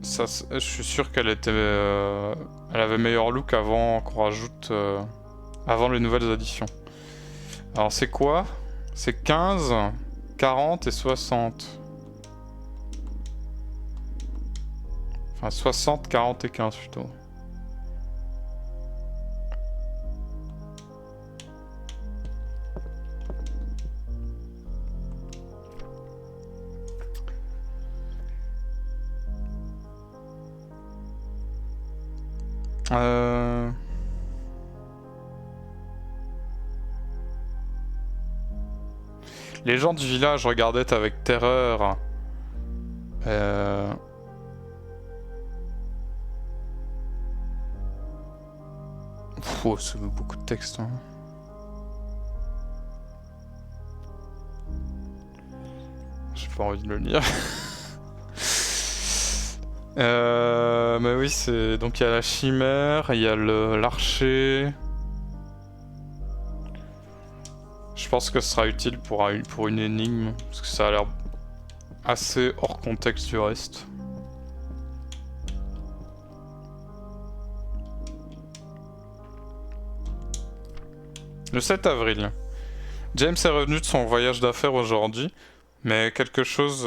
Ça, je suis sûr qu'elle était... Elle avait meilleur look avant qu'on rajoute... Avant les nouvelles additions. Alors c'est quoi? C'est 15, 40 et 60. Enfin 60, 40 et 15 plutôt. Les gens du village regardaient avec terreur. Oh, c'est beaucoup de texte. Hein. J'ai pas envie de le lire. Mais oui, c'est... Donc il y a la chimère, il y a l'archer... Je pense que ce sera utile pour une énigme, parce que ça a l'air assez hors contexte du reste. Le 7 avril. James est revenu de son voyage d'affaires aujourd'hui, mais quelque chose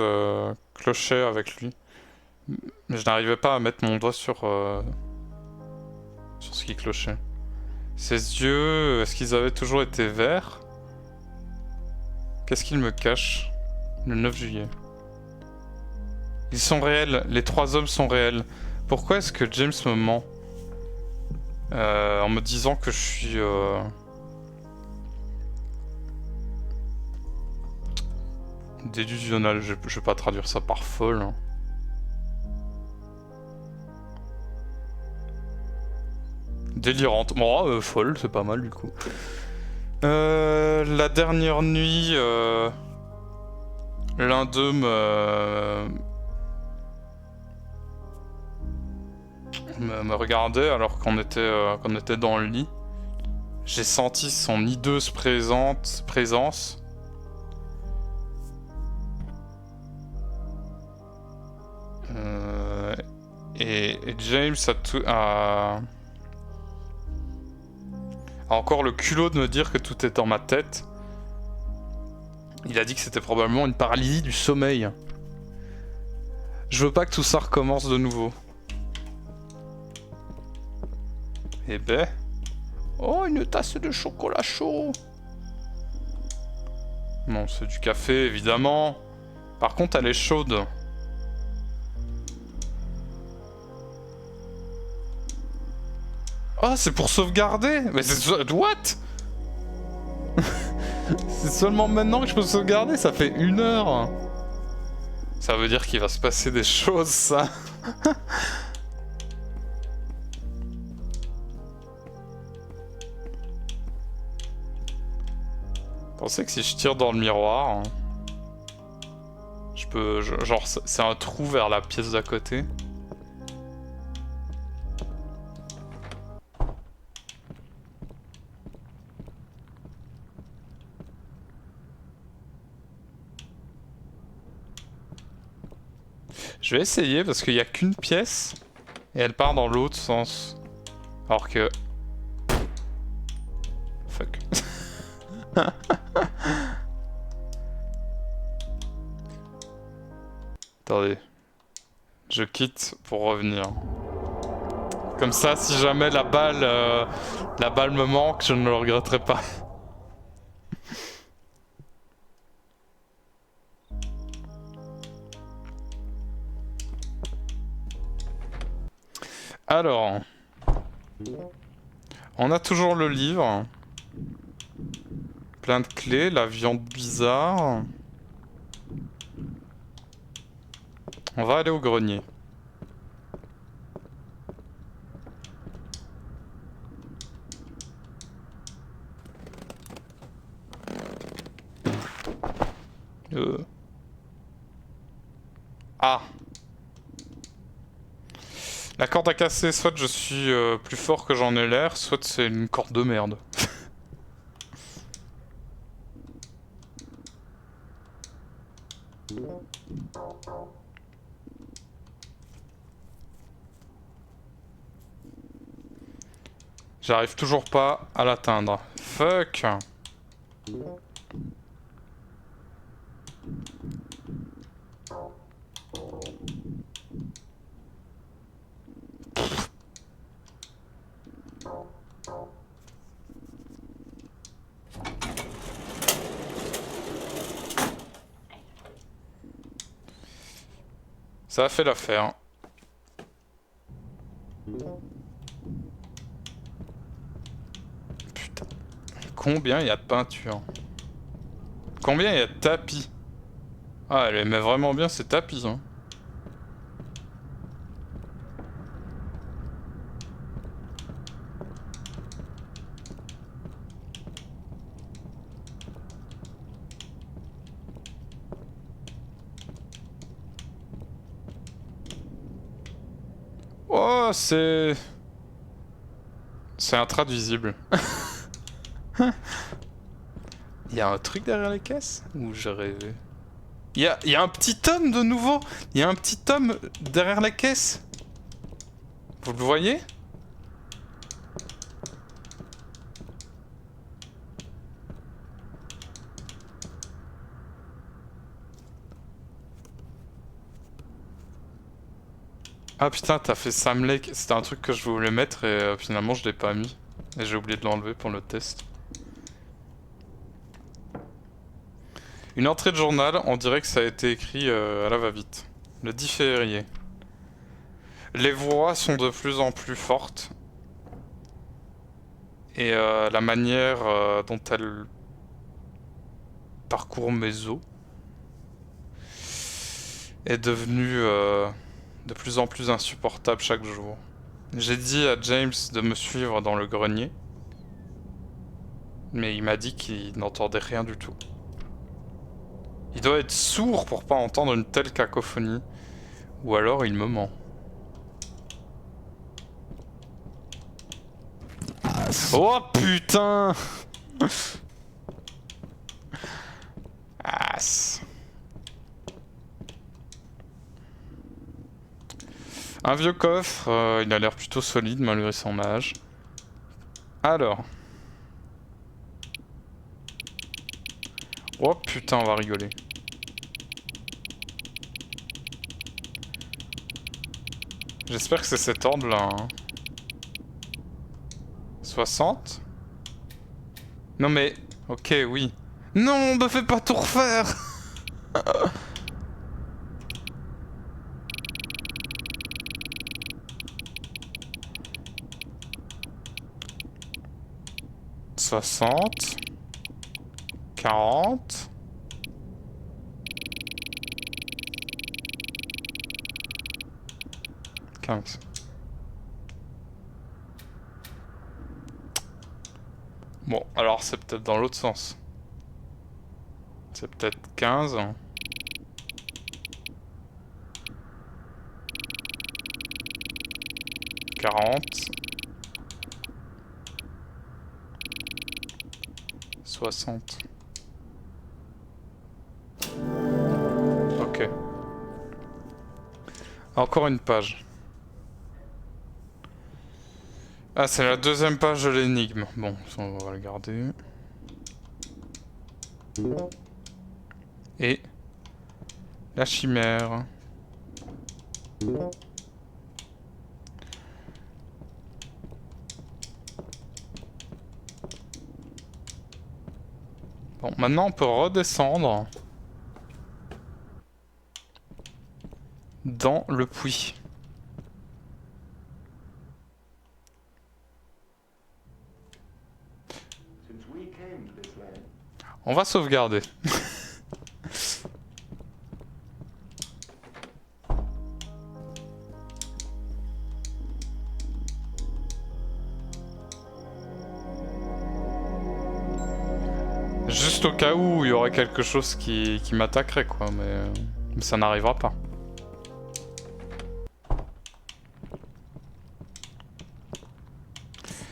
clochait avec lui. Je n'arrivais pas à mettre mon doigt sur ce qui clochait. Ses yeux, est-ce qu'ils avaient toujours été verts? Qu'est-ce qu'il me cache? Le 9 juillet. Ils sont réels, les 3 hommes sont réels. Pourquoi est-ce que James me ment? En me disant que je suis... délusionnel, je vais pas traduire ça par folle. Hein. Délirante. Bon, folle, c'est pas mal du coup. La dernière nuit, l'un d'eux me regardait alors qu'on était dans le lit. J'ai senti son hideuse présence. Et James a encore le culot de me dire que tout est dans ma tête. Il a dit que c'était probablement une paralysie du sommeil. Je veux pas que tout ça recommence de nouveau. Eh ben... Oh, une tasse de chocolat chaud. Non, c'est du café, évidemment. Par contre, elle est chaude. Oh, c'est pour sauvegarder. Mais c'est... What? C'est seulement maintenant que je peux sauvegarder, ça fait 1 heure. Ça veut dire qu'il va se passer des choses, ça. Je pensais que si je tire dans le miroir, je peux... Genre, c'est un trou vers la pièce d'à côté. Je vais essayer parce qu'il n'y a qu'une pièce et elle part dans l'autre sens. Alors que... Fuck. Attendez. Je quitte pour revenir. Comme ça, si jamais la balle me manque, je ne le regretterai pas. Alors, on a toujours le livre. Plein de clés, la viande bizarre. On va aller au grenier. Ah. La corde a cassé, soit je suis plus fort que j'en ai l'air, soit c'est une corde de merde. J'arrive toujours pas à l'atteindre. Fuck. Ça a fait l'affaire. Putain. Combien il y a de peinture? Combien il y a de tapis? Ah, elle aimait vraiment bien ces tapis, hein. Oh, c'est... C'est intraduisible. Il y a un truc derrière les caisses? Ou j'ai rêvé? Il y a un petit tome de nouveau! Il y a un petit tome derrière les caisses! Vous le voyez? Ah putain, t'as fait Sam Lake. C'était un truc que je voulais mettre et finalement je l'ai pas mis. Et j'ai oublié de l'enlever pour le test. Une entrée de journal, on dirait que ça a été écrit à la va-vite. Le 10 février. Les voix sont de plus en plus fortes. Et la manière dont elles parcourent mes os est devenue de plus en plus insupportable chaque jour. J'ai dit à James de me suivre dans le grenier. Mais il m'a dit qu'il n'entendait rien du tout. Il doit être sourd pour pas entendre une telle cacophonie. Ou alors il me ment. Oh putain! As. Un vieux coffre, il a l'air plutôt solide malgré son âge. Alors. Oh putain, on va rigoler. J'espère que c'est cet ordre là. Hein. 60 ? Non mais... Ok, oui. Non, me fais pas tout refaire. 60... 40... 15. Bon, alors c'est peut-être dans l'autre sens. C'est peut-être 15. 40. 60. Ok. Encore une page. Ah, c'est la deuxième page de l'énigme. Bon, ça on va le garder. Et... la chimère. Bon, maintenant on peut redescendre dans le puits. On va sauvegarder. Juste au cas où il y aurait quelque chose qui m'attaquerait quoi, mais ça n'arrivera pas.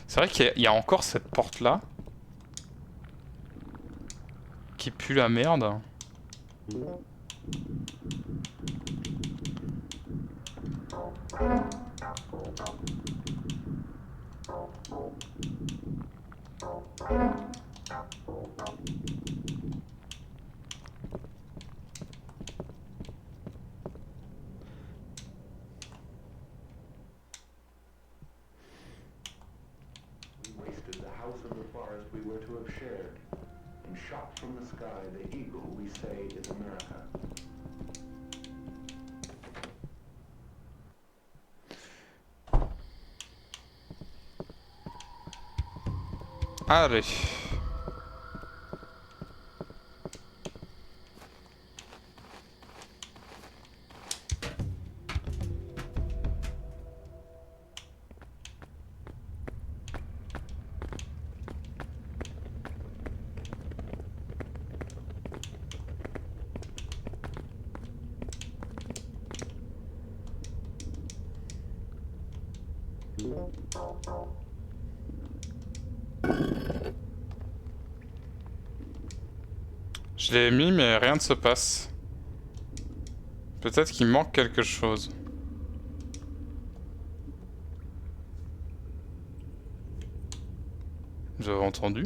C'est vrai qu'il y a encore cette porte là qui pue la merde. Allez. Je l'ai mis mais rien ne se passe. Peut-être qu'il manque quelque chose. Vous avez entendu ?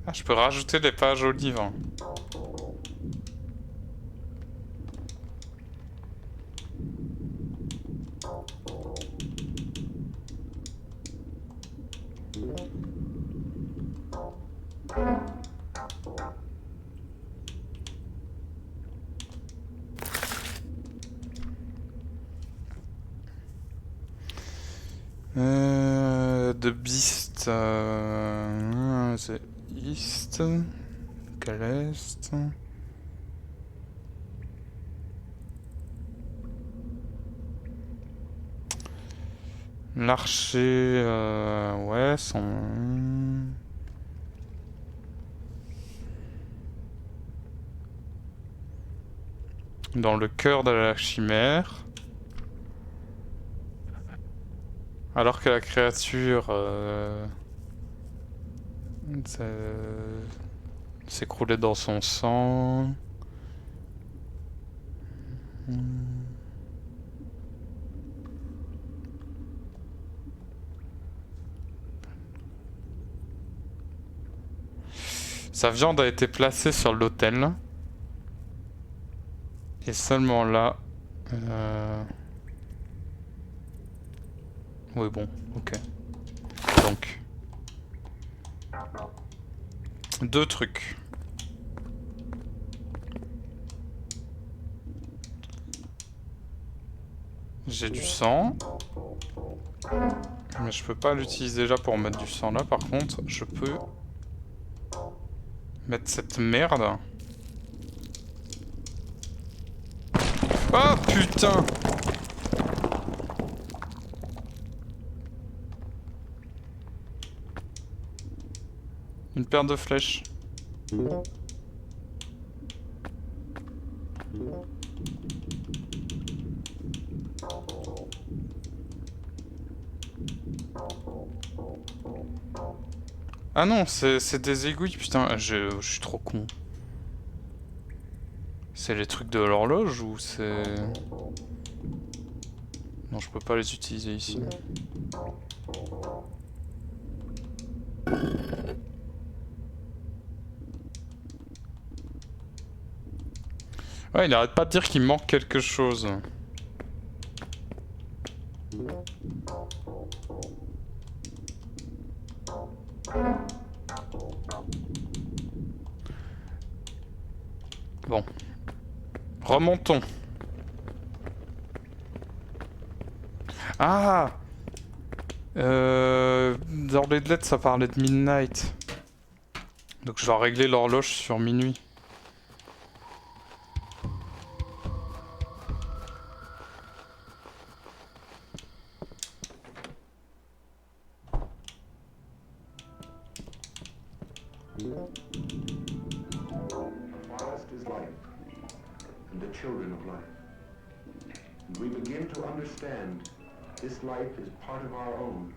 Ah, je peux rajouter des pages au livre. The Beast. C'est East. Quel Est. L'archer, ouais, son... Dans le cœur de la chimère. Alors que la créature s'écroulait dans son sang. Sa viande a été placée sur l'autel. Et seulement là... Oui bon, ok. Donc... Deux trucs. J'ai du sang. Mais je peux pas l'utiliser déjà pour mettre du sang là. Par contre, je peux... mettre cette merde. Oh putain! Une paire de flèches. Ah non, c'est des aiguilles, putain, je suis trop con. C'est les trucs de l'horloge ou c'est... Non, je peux pas les utiliser ici. Ouais, il arrête pas de dire qu'il manque quelque chose. Bon. Remontons. Ah! Dans les lettres, ça parlait de midnight. Donc je dois régler l'horloge sur minuit. This life is part of our own.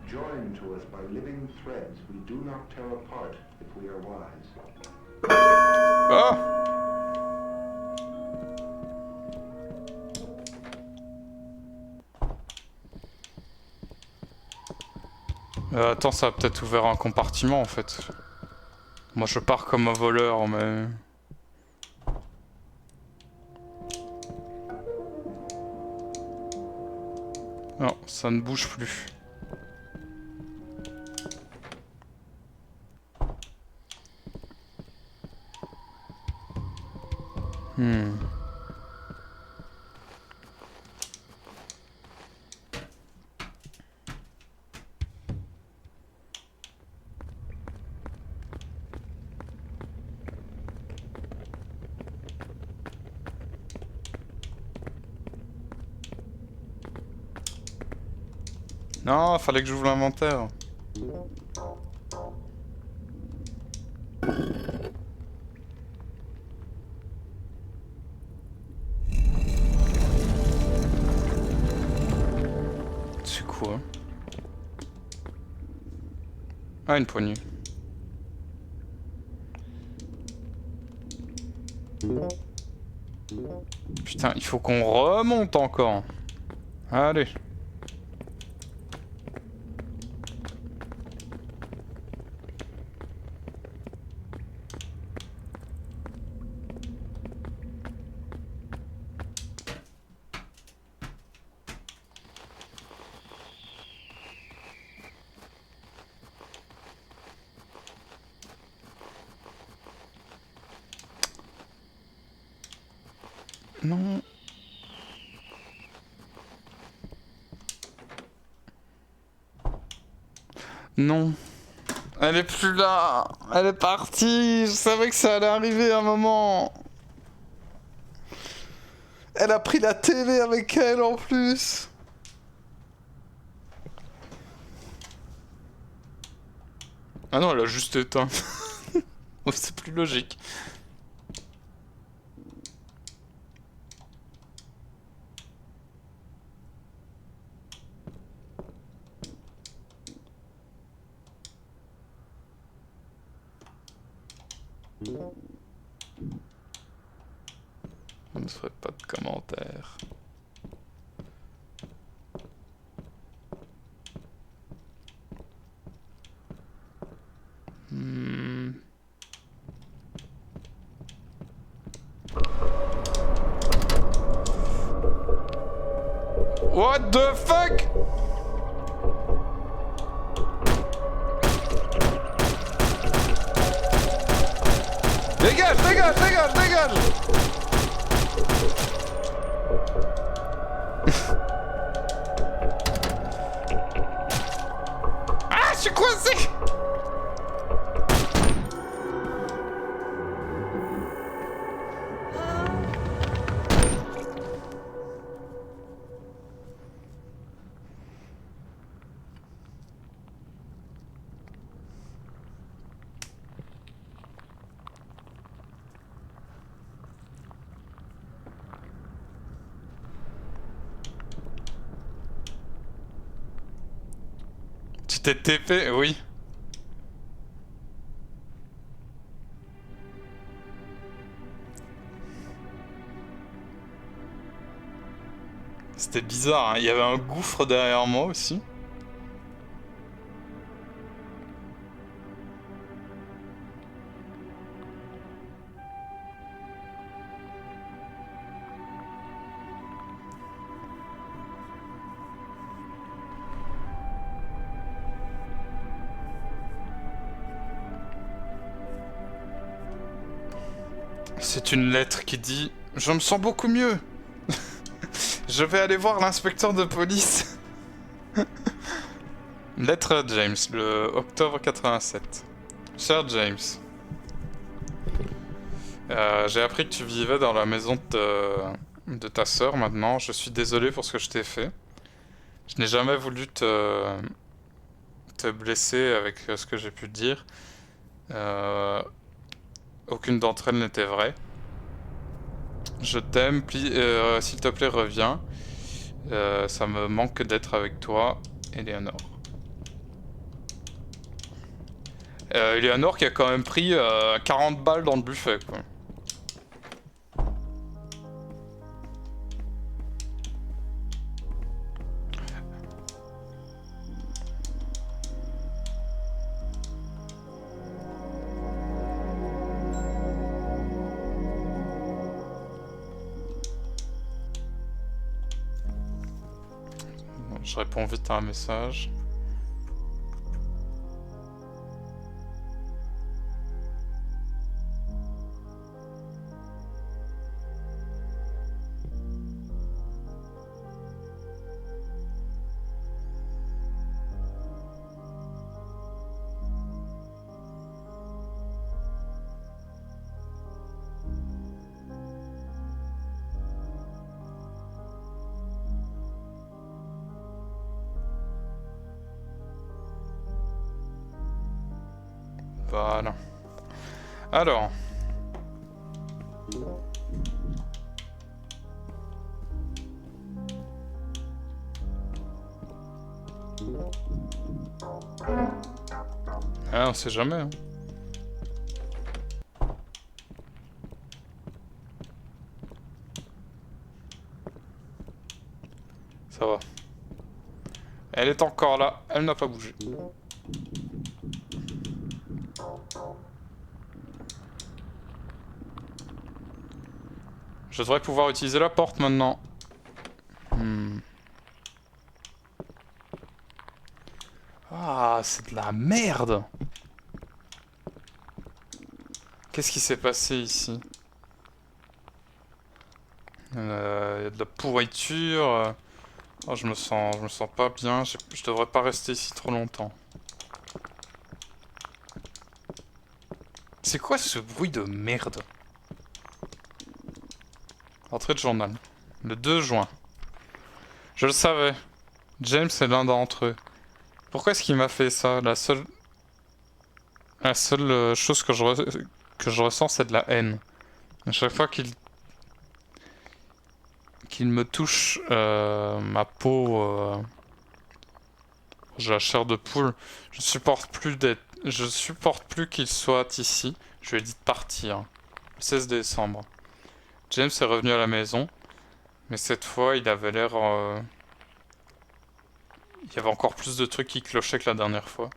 Joined to us by living threads we do not tear apart if we are wise. Ah! Attends, ça a peut-être ouvert un compartiment en fait. Moi je pars comme un voleur, mais... Non, ça ne bouge plus. Non, fallait que j'ouvre l'inventaire. C'est quoi? Ah, une poignée. Putain, il faut qu'on remonte encore. Allez. Non. Non. Elle est plus là. Elle est partie. Je savais que ça allait arriver à un moment. Elle a pris la télé avec elle en plus. Ah non, elle a juste éteint. C'est plus logique. On ne ferait pas de commentaires. What the fuck? Dégage, dégage, dégage, dégage! Ah, je suis coincé! Tu t'es TP, oui. C'était bizarre, hein. Il y avait un gouffre derrière moi aussi. C'est une lettre qui dit « Je me sens beaucoup mieux. Je vais aller voir l'inspecteur de police. » Lettre à James, le octobre 87. Cher James, j'ai appris que tu vivais dans la maison de ta sœur maintenant. Je suis désolé pour ce que je t'ai fait. Je n'ai jamais voulu te blesser avec ce que j'ai pu te dire. Aucune d'entre elles n'était vraie. Je t'aime, s'il te plaît reviens. Ça me manque d'être avec toi, Eleanor. Eleanor qui a quand même pris 40 balles dans le buffet, quoi. Je réponds vite à un message. Voilà. Alors. Ah, on sait jamais, hein. Ça va. Elle est encore là, elle n'a pas bougé. Je devrais pouvoir utiliser la porte maintenant. Ah, c'est de la merde. Qu'est-ce qui s'est passé ici? Il y a de la pourriture. Oh, je me sens pas bien. Je devrais pas rester ici trop longtemps. C'est quoi ce bruit de merde? Entrée de journal. Le 2 juin. Je le savais. James est l'un d'entre eux. Pourquoi est-ce qu'il m'a fait ça? La seule La seule chose que je ressens, c'est de la haine. À chaque fois qu'il me touche ma peau, j'ai la chair de poule, je supporte plus qu'il soit ici. Je lui ai dit de partir. Le 16 décembre. James est revenu à la maison, mais cette fois, il avait l'air... il y avait encore plus de trucs qui clochaient que la dernière fois.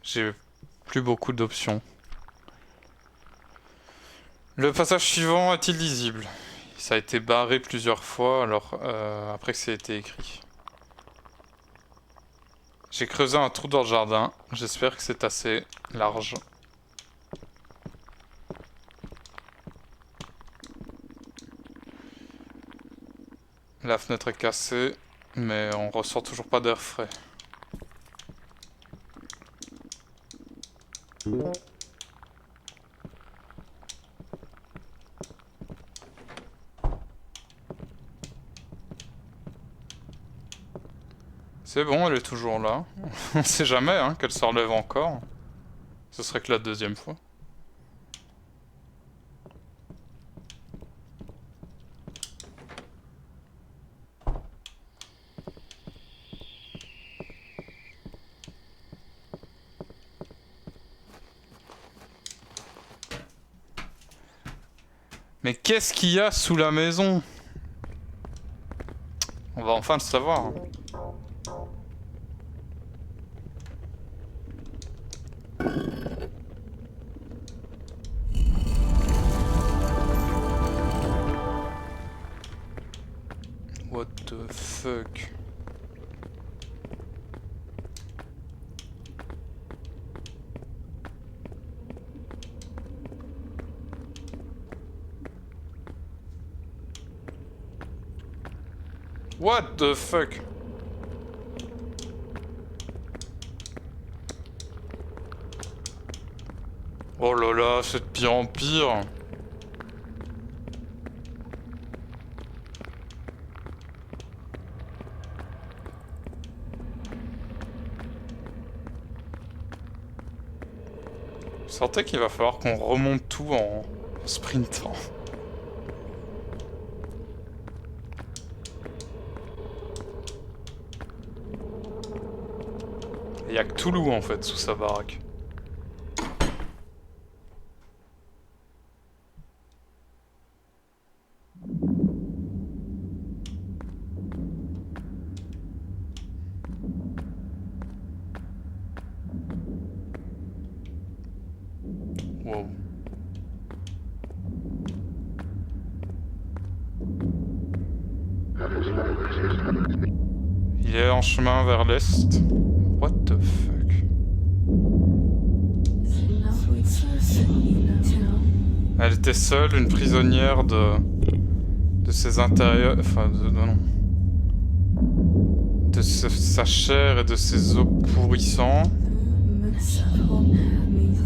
J'ai plus beaucoup d'options. Le passage suivant est illisible. Ça a été barré plusieurs fois alors après que ça a été écrit. J'ai creusé un trou dans le jardin. J'espère que c'est assez large. La fenêtre est cassée, mais on ressent toujours pas d'air frais. C'est bon, elle est toujours là. On sait jamais hein, qu'elle se relève encore. Ce serait que la deuxième fois. Mais qu'est-ce qu'il y a sous la maison? On va enfin le savoir. Hein. What the fuck? What the fuck? Oh là là, c'est de pire en pire. Je sentais qu'il va falloir qu'on remonte tout en sprintant. Il y a que Toulouse en fait sous sa baraque. Wow. Il est en chemin vers l'est. What the fuck? Elle était seule, une prisonnière de ses intérieurs... Enfin, non. De sa chair et de ses os pourrissants.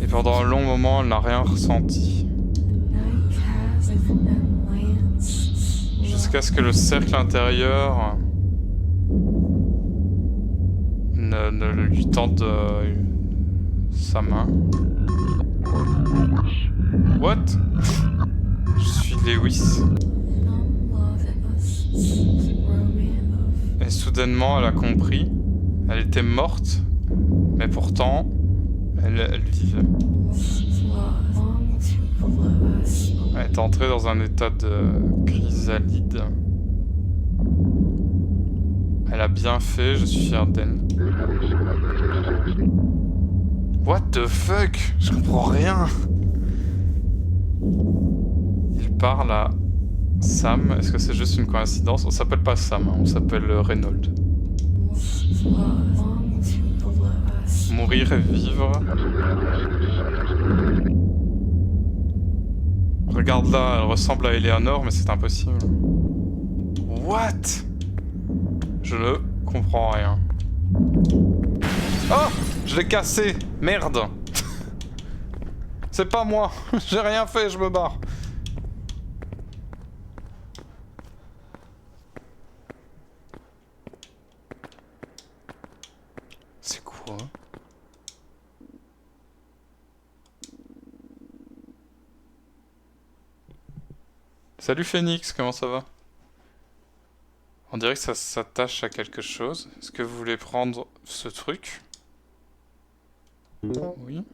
Et pendant un long moment, elle n'a rien ressenti. Jusqu'à ce que le cercle intérieur ne lui tende sa main. What? Je suis Lewis. Et soudainement, elle a compris. Elle était morte, mais pourtant, elle vivait. Elle est entrée dans un état de chrysalide. Elle a bien fait, je suis fier d'elle. What the fuck? Je comprends rien. Il parle à Sam. Est-ce que c'est juste une coïncidence? On s'appelle pas Sam, hein, on s'appelle Reynolds. Mourir et vivre. Regarde là, elle ressemble à Eleanor, mais c'est impossible. What? Je ne comprends rien. Oh! Je l'ai cassé! Merde! C'est pas moi! J'ai rien fait, je me barre! C'est quoi? Salut Phoenix, comment ça va? On dirait que ça s'attache à quelque chose. Est-ce que vous voulez prendre ce truc? Oui.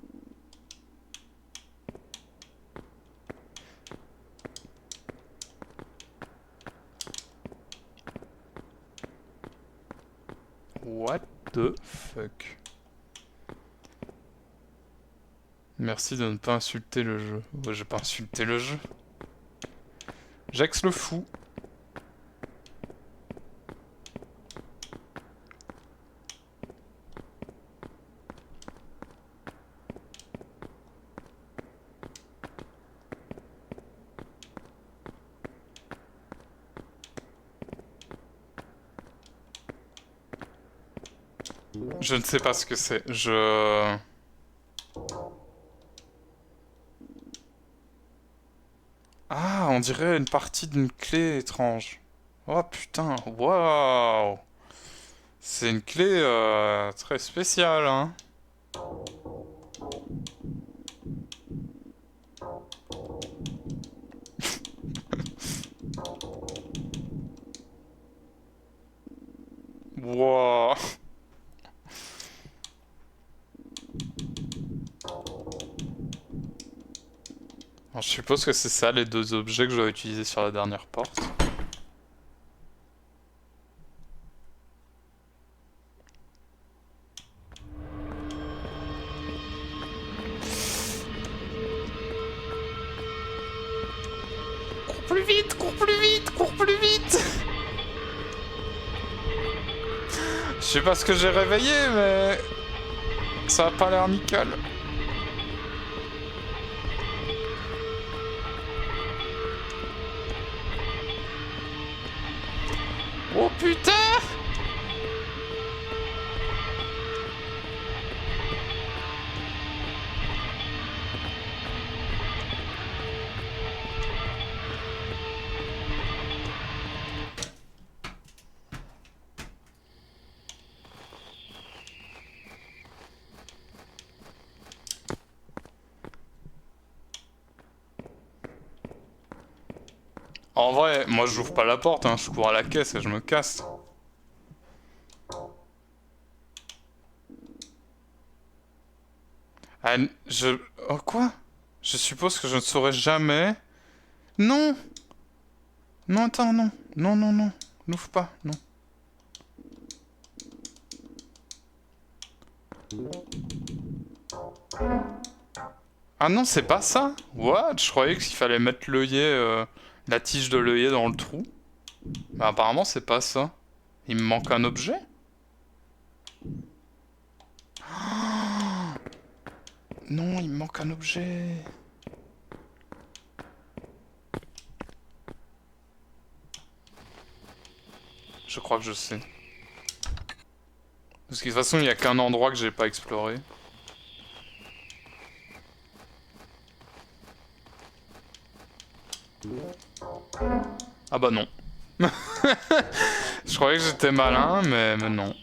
What the fuck? Merci de ne pas insulter le jeu. Ouais, j'ai pas insulté le jeu. Jax le fou. Je ne sais pas ce que c'est. Ah, on dirait une partie d'une clé étrange. Oh putain, waouh! C'est une clé très spéciale, hein. Wow. Alors, je suppose que c'est ça les deux objets que j'aurais utilisés sur la dernière porte. Cours plus vite, cours plus vite, cours plus vite! Je sais pas ce que j'ai réveillé, mais ça a pas l'air nickel. Oh putain! En vrai, moi j'ouvre pas la porte, hein, je cours à la caisse et je me casse. Ah, je... Oh quoi? Je suppose que je ne saurais jamais... Non! Non, attends, non. Non, non, non. N'ouvre pas, non. Ah non, c'est pas ça? What? Je croyais qu'il fallait mettre l'œillet, la tige de l'œillet dans le trou. Mais apparemment, c'est pas ça. Il me manque un objet? Non, il me manque un objet. Je crois que je sais. Parce que de toute façon, il n'y a qu'un endroit que j'ai pas exploré. Ah bah non. Je croyais que j'étais malin, mais non.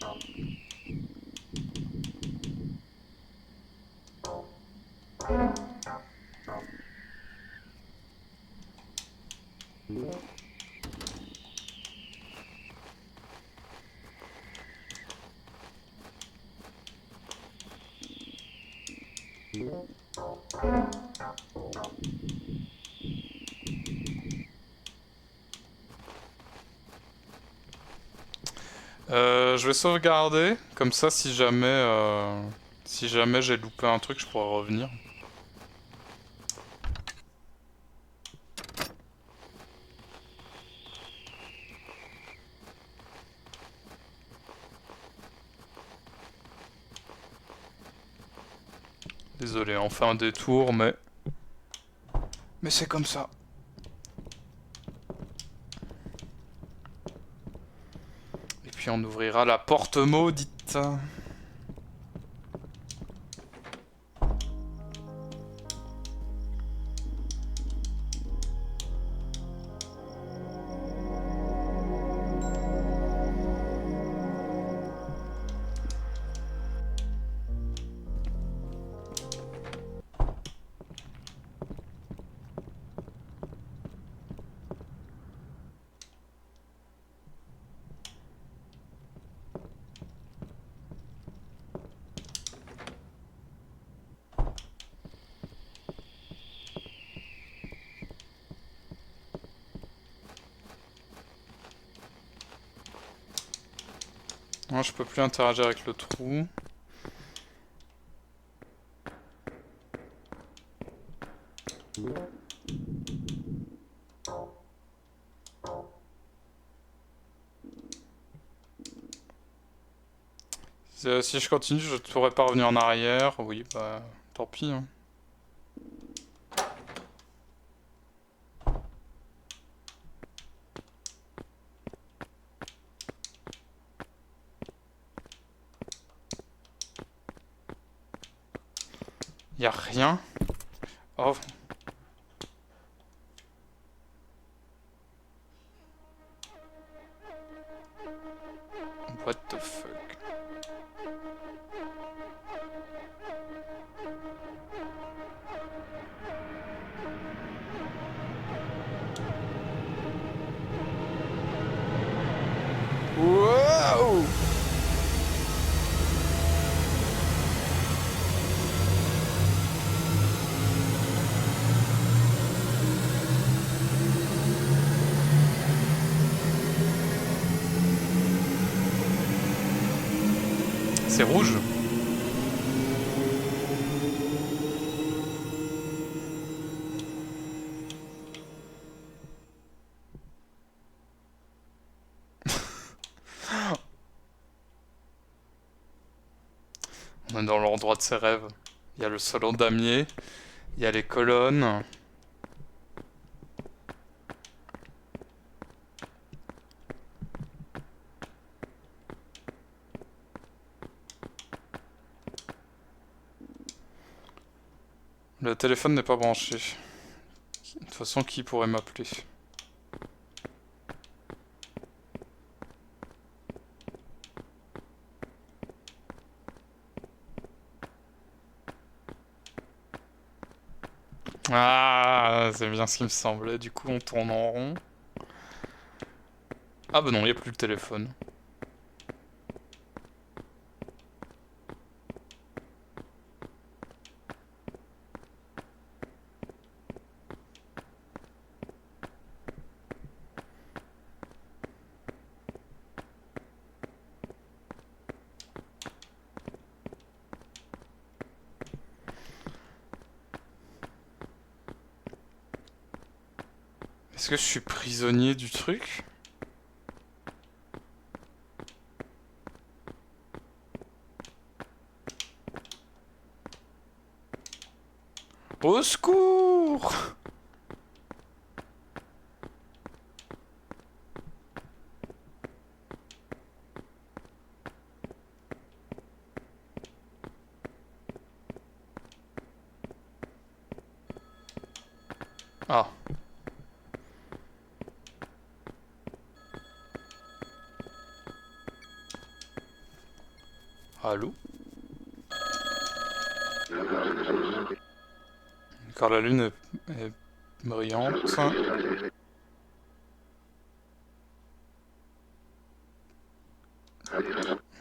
Je vais sauvegarder, comme ça si jamais j'ai loupé un truc, je pourrais revenir. Désolé, on fait un détour, mais... Mais c'est comme ça. Et puis on ouvrira la porte maudite. Moi je peux plus interagir avec le trou. Si je continue, je ne pourrais pas revenir en arrière. Oui, bah tant pis. Hein. Y a rien. Oh. What the fuck. Wow! C'est rouge. On est dans l'endroit de ses rêves. Il y a le salon damier, il y a les colonnes. Le téléphone n'est pas branché. De toute façon, qui pourrait m'appeler? Ah, c'est bien ce qui me semblait. Du coup, on tourne en rond. Ah bah non, il n'y a plus le téléphone. Est-ce que je suis prisonnier du truc? Au secours! Ah. Allô? Car la lune est brillante.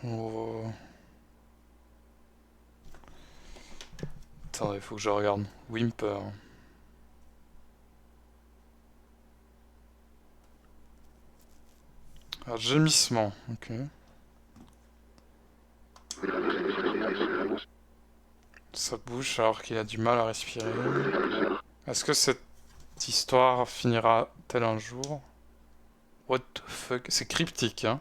Oh. Attends, il faut que je regarde. Whimper. Ah, gémissement, ok. Sa bouche alors qu'il a du mal à respirer. Est-ce que cette histoire finira-t-elle un jour? What the fuck? C'est cryptique, hein?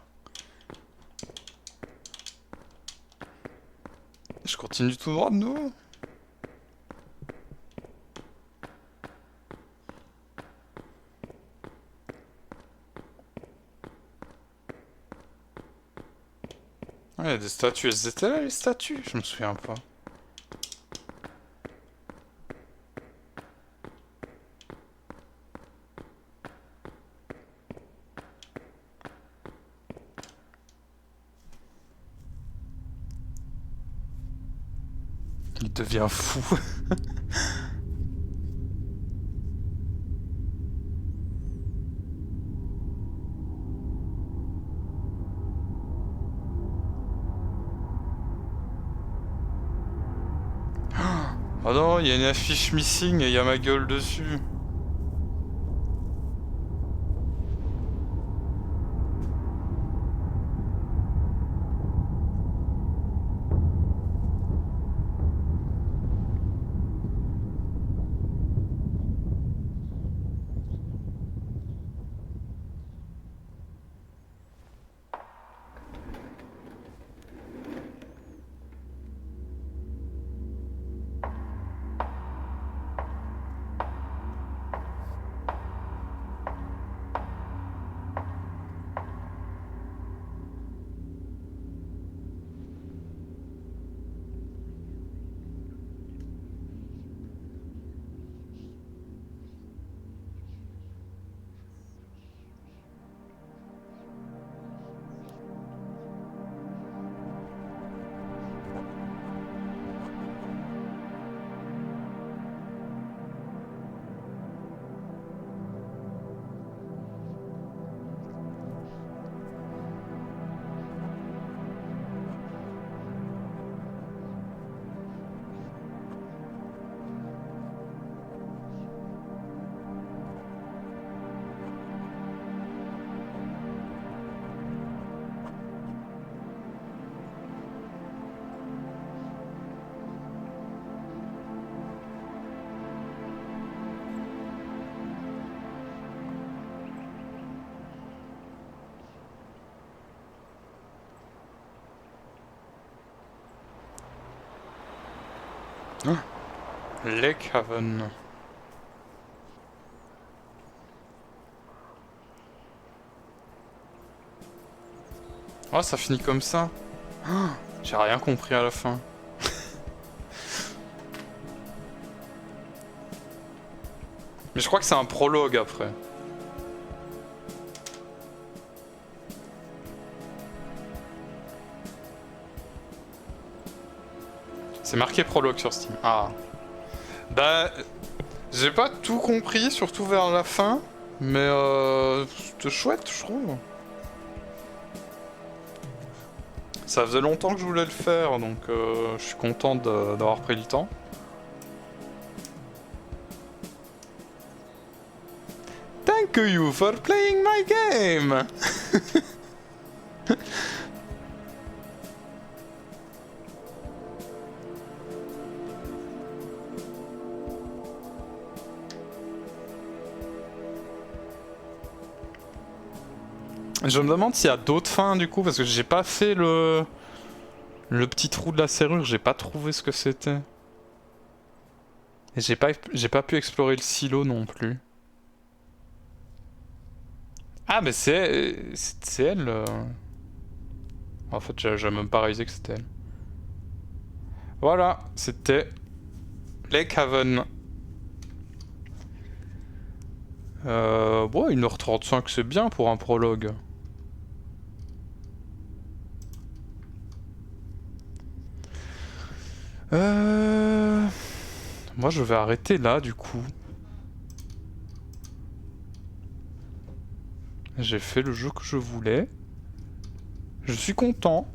Je continue tout droit de nous? Ah, il y a des statues. Elles étaient là, les statues? Je me souviens pas. Il devient fou. Oh non, il y a une affiche missing et il y a ma gueule dessus. Lake Haven. Oh, ça finit comme ça. J'ai rien compris à la fin. Mais je crois que c'est un prologue après. C'est marqué prologue sur Steam. Ah. Bah... J'ai pas tout compris, surtout vers la fin. Mais c'était chouette, je trouve. Ça faisait longtemps que je voulais le faire, donc je suis content d'avoir pris le temps. Thank you for playing my game. Je me demande s'il y a d'autres fins du coup, parce que j'ai pas fait le petit trou de la serrure, j'ai pas trouvé ce que c'était. Et j'ai pas pu explorer le silo non plus. Ah mais c'est elle. En fait j'ai même pas réalisé que c'était elle. Voilà, c'était Lake Haven. Bon, 1h35 c'est bien pour un prologue. Moi je vais arrêter là du coup. J'ai fait le jeu que je voulais. Je suis content.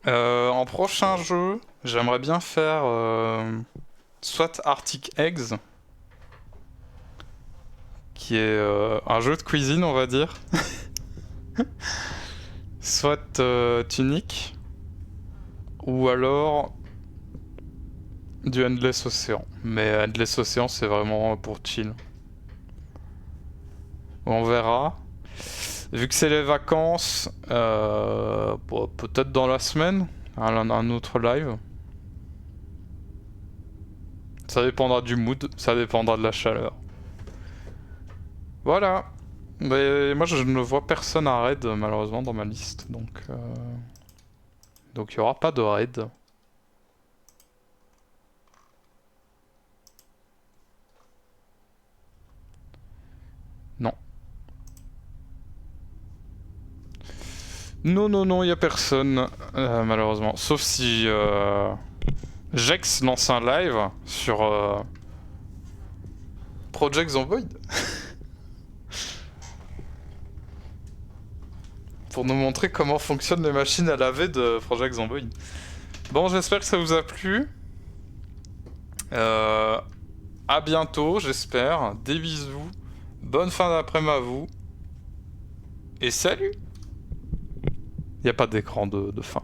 En prochain jeu, j'aimerais bien faire soit Arctic Eggs, qui est un jeu de cuisine on va dire. Soit Tunic, ou alors du Endless Ocean. Mais Endless Ocean c'est vraiment pour chill. On verra. Vu que c'est les vacances, bon, peut-être dans la semaine, un autre live. Ça dépendra du mood, ça dépendra de la chaleur. Voilà. Mais moi je ne vois personne à raid malheureusement dans ma liste, donc il n'y aura pas de raid. Non. Non, il n'y a personne, malheureusement. Sauf si Jex lance un live sur Project Zomboid. Pour nous montrer comment fonctionnent les machines à laver de Project Zomboid. Bon, j'espère que ça vous a plu. À bientôt, j'espère. Des bisous. Bonne fin d'après-midi à vous. Et salut! Il n'y a pas d'écran de fin.